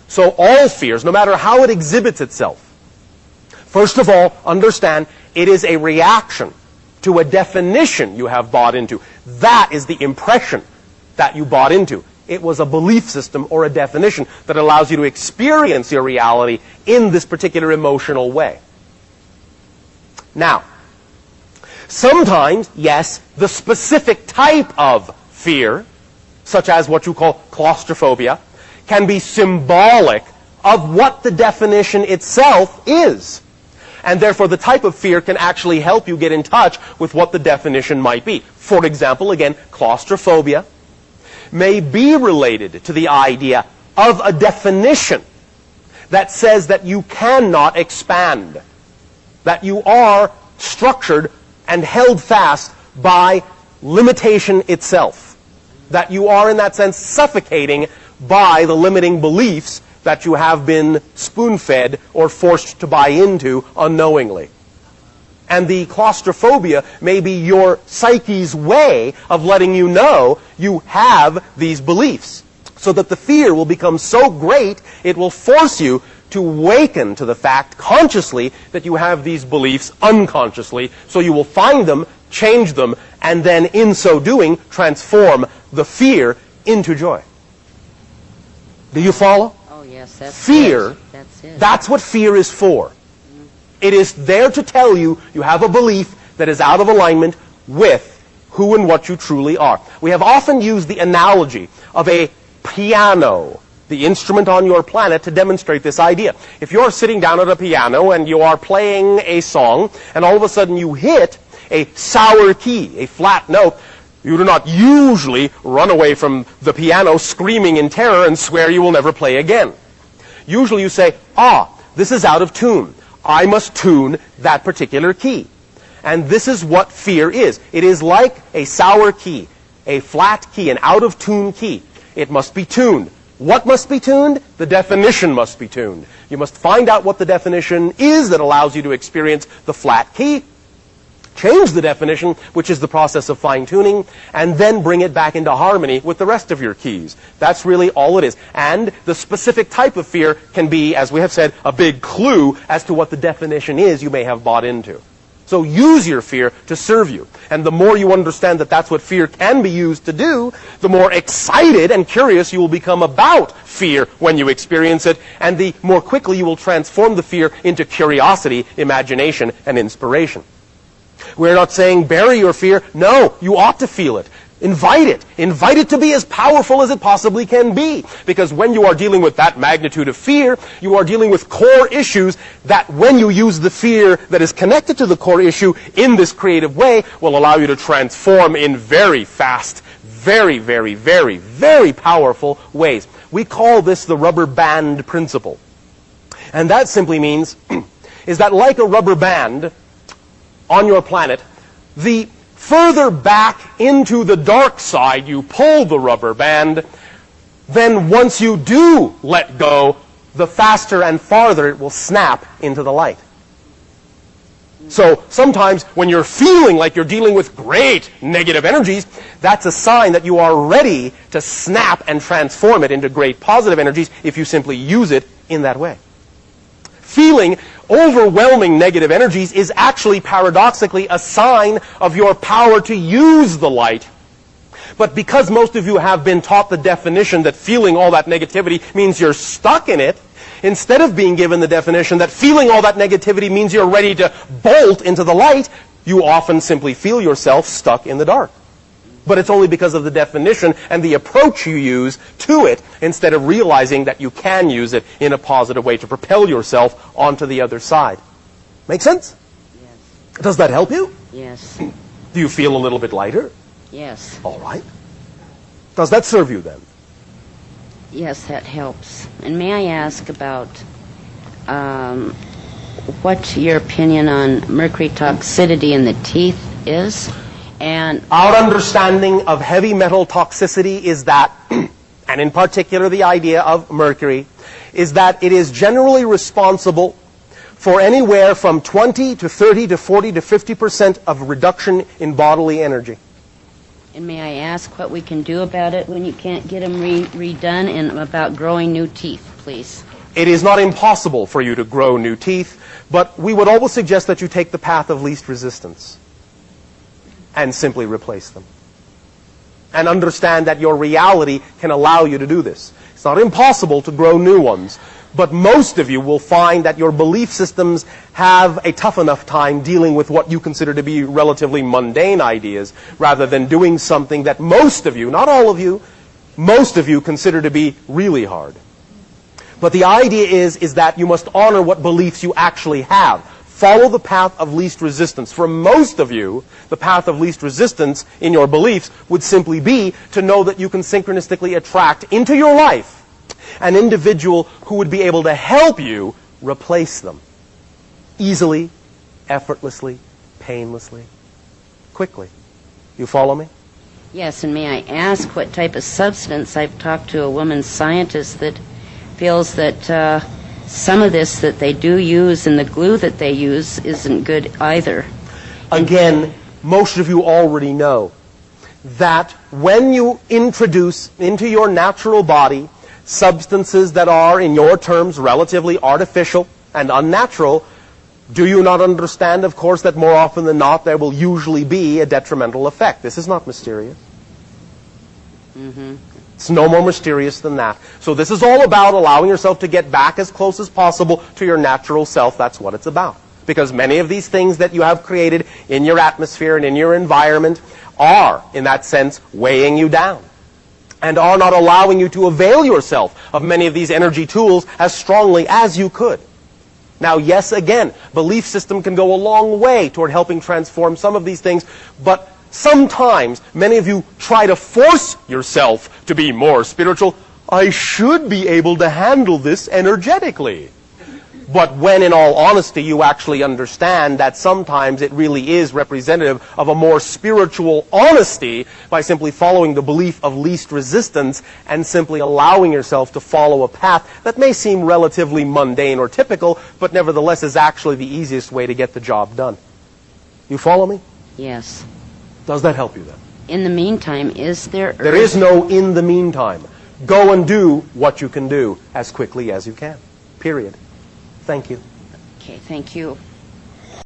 So all fears, no matter how it exhibits itself, first of all, understand it is a reaction to a definition you have bought into. That is the impression that you bought into. It was a belief system or a definition that allows you to experience your reality in this particular emotional way. Now, sometimes, yes, the specific type of fear, such as what you call claustrophobia, can be symbolic of what the definition itself is. And therefore, the type of fear can actually help you get in touch with what the definition might be. For example, again, claustrophobia may be related to the idea of a definition that says that you cannot expand, that you are structured and held fast by limitation itself. That you are, in that sense, suffocating by the limiting beliefs that you have been spoon-fed or forced to buy into unknowingly. And the claustrophobia may be your psyche's way of letting you know you have these beliefs, so that the fear will become so great it will force you to waken to the fact consciously that you have these beliefs unconsciously, so you will find them, change them, and then in so doing transform the fear into joy. Do you follow? Oh yes, that's fear. It. That's it. That's what fear is for. It is there to tell you you have a belief that is out of alignment with who and what you truly are. We have often used the analogy of a piano, the instrument on your planet, to demonstrate this idea. If you're sitting down at a piano and you are playing a song, and all of a sudden you hit a sour key, a flat note, you do not usually run away from the piano screaming in terror and swear you will never play again. Usually you say, this is out of tune. I must tune that particular key. And this is what fear is. It is like a sour key, a flat key, an out-of-tune key. It must be tuned. What must be tuned? The definition must be tuned. You must find out what the definition is that allows you to experience the flat key, change the definition, which is the process of fine-tuning, and then bring it back into harmony with the rest of your keys. That's really all it is. And the specific type of fear can be, as we have said, a big clue as to what the definition is you may have bought into. So use your fear to serve you. And the more you understand that that's what fear can be used to do, the more excited and curious you will become about fear when you experience it, and the more quickly you will transform the fear into curiosity, imagination, and inspiration. We're not saying bury your fear. No, you ought to feel it. Invite it. Invite it to be as powerful as it possibly can be. Because when you are dealing with that magnitude of fear, you are dealing with core issues that when you use the fear that is connected to the core issue in this creative way will allow you to transform in very fast, very, very, very, very powerful ways. We call this the rubber band principle. And that simply means is that like a rubber band on your planet, the further back into the dark side you pull the rubber band, then once you do let go, the faster and farther it will snap into the light. So sometimes when you're feeling like you're dealing with great negative energies, that's a sign that you are ready to snap and transform it into great positive energies if you simply use it in that way. Feeling overwhelming negative energies is actually paradoxically a sign of your power to use the light. But because most of you have been taught the definition that feeling all that negativity means you're stuck in it, instead of being given the definition that feeling all that negativity means you're ready to bolt into the light, you often simply feel yourself stuck in the dark. But it's only because of the definition and the approach you use to it, instead of realizing that you can use it in a positive way to propel yourself onto the other side. Make sense? Yes. Does that help you? Yes. Do you feel a little bit lighter? Yes. All right. Does that serve you then? Yes, that helps. And may I ask about what your opinion on mercury toxicity in the teeth is? And our understanding of heavy metal toxicity is that, and in particular the idea of mercury, is that it is generally responsible for anywhere from 20 to 30 to 40 to 50% of reduction in bodily energy. And may I ask what we can do about it when you can't get them redone, and about growing new teeth, please? It is not impossible for you to grow new teeth, but we would always suggest that you take the path of least resistance and simply replace them. And understand that your reality can allow you to do this. It's not impossible to grow new ones, but most of you will find that your belief systems have a tough enough time dealing with what you consider to be relatively mundane ideas, rather than doing something that most of you, not all of you, most of you consider to be really hard. But the idea is that you must honor what beliefs you actually have. Follow the path of least resistance. For most of you, the path of least resistance in your beliefs would simply be to know that you can synchronistically attract into your life an individual who would be able to help you replace them. Easily, effortlessly, painlessly. quickly. You follow me? Yes, and may I ask what type of substance? I've talked to a woman scientist that feels that some of this that they do use and the glue that they use isn't good either. Again, most of you already know that when you introduce into your natural body substances that are, in your terms, relatively artificial and unnatural, do you not understand, of course, that more often than not there will usually be a detrimental effect? This is not mysterious. Mm-hmm. It's no more mysterious than that. So this is all about allowing yourself to get back as close as possible to your natural self. That's what it's about. Because many of these things that you have created in your atmosphere and in your environment are, in that sense, weighing you down and are not allowing you to avail yourself of many of these energy tools as strongly as you could. Now, yes, again, belief system can go a long way toward helping transform some of these things, but sometimes many of you try to force yourself to be more spiritual. I should be able to handle this energetically. But when, in all honesty, you actually understand that sometimes it really is representative of a more spiritual honesty by simply following the belief of least resistance and simply allowing yourself to follow a path that may seem relatively mundane or typical, but nevertheless is actually the easiest way to get the job done. You follow me? Yes. Does that help you then? In the meantime, is there... There is no in the meantime. Go and do what you can do as quickly as you can. Period. Thank you. Okay, thank you.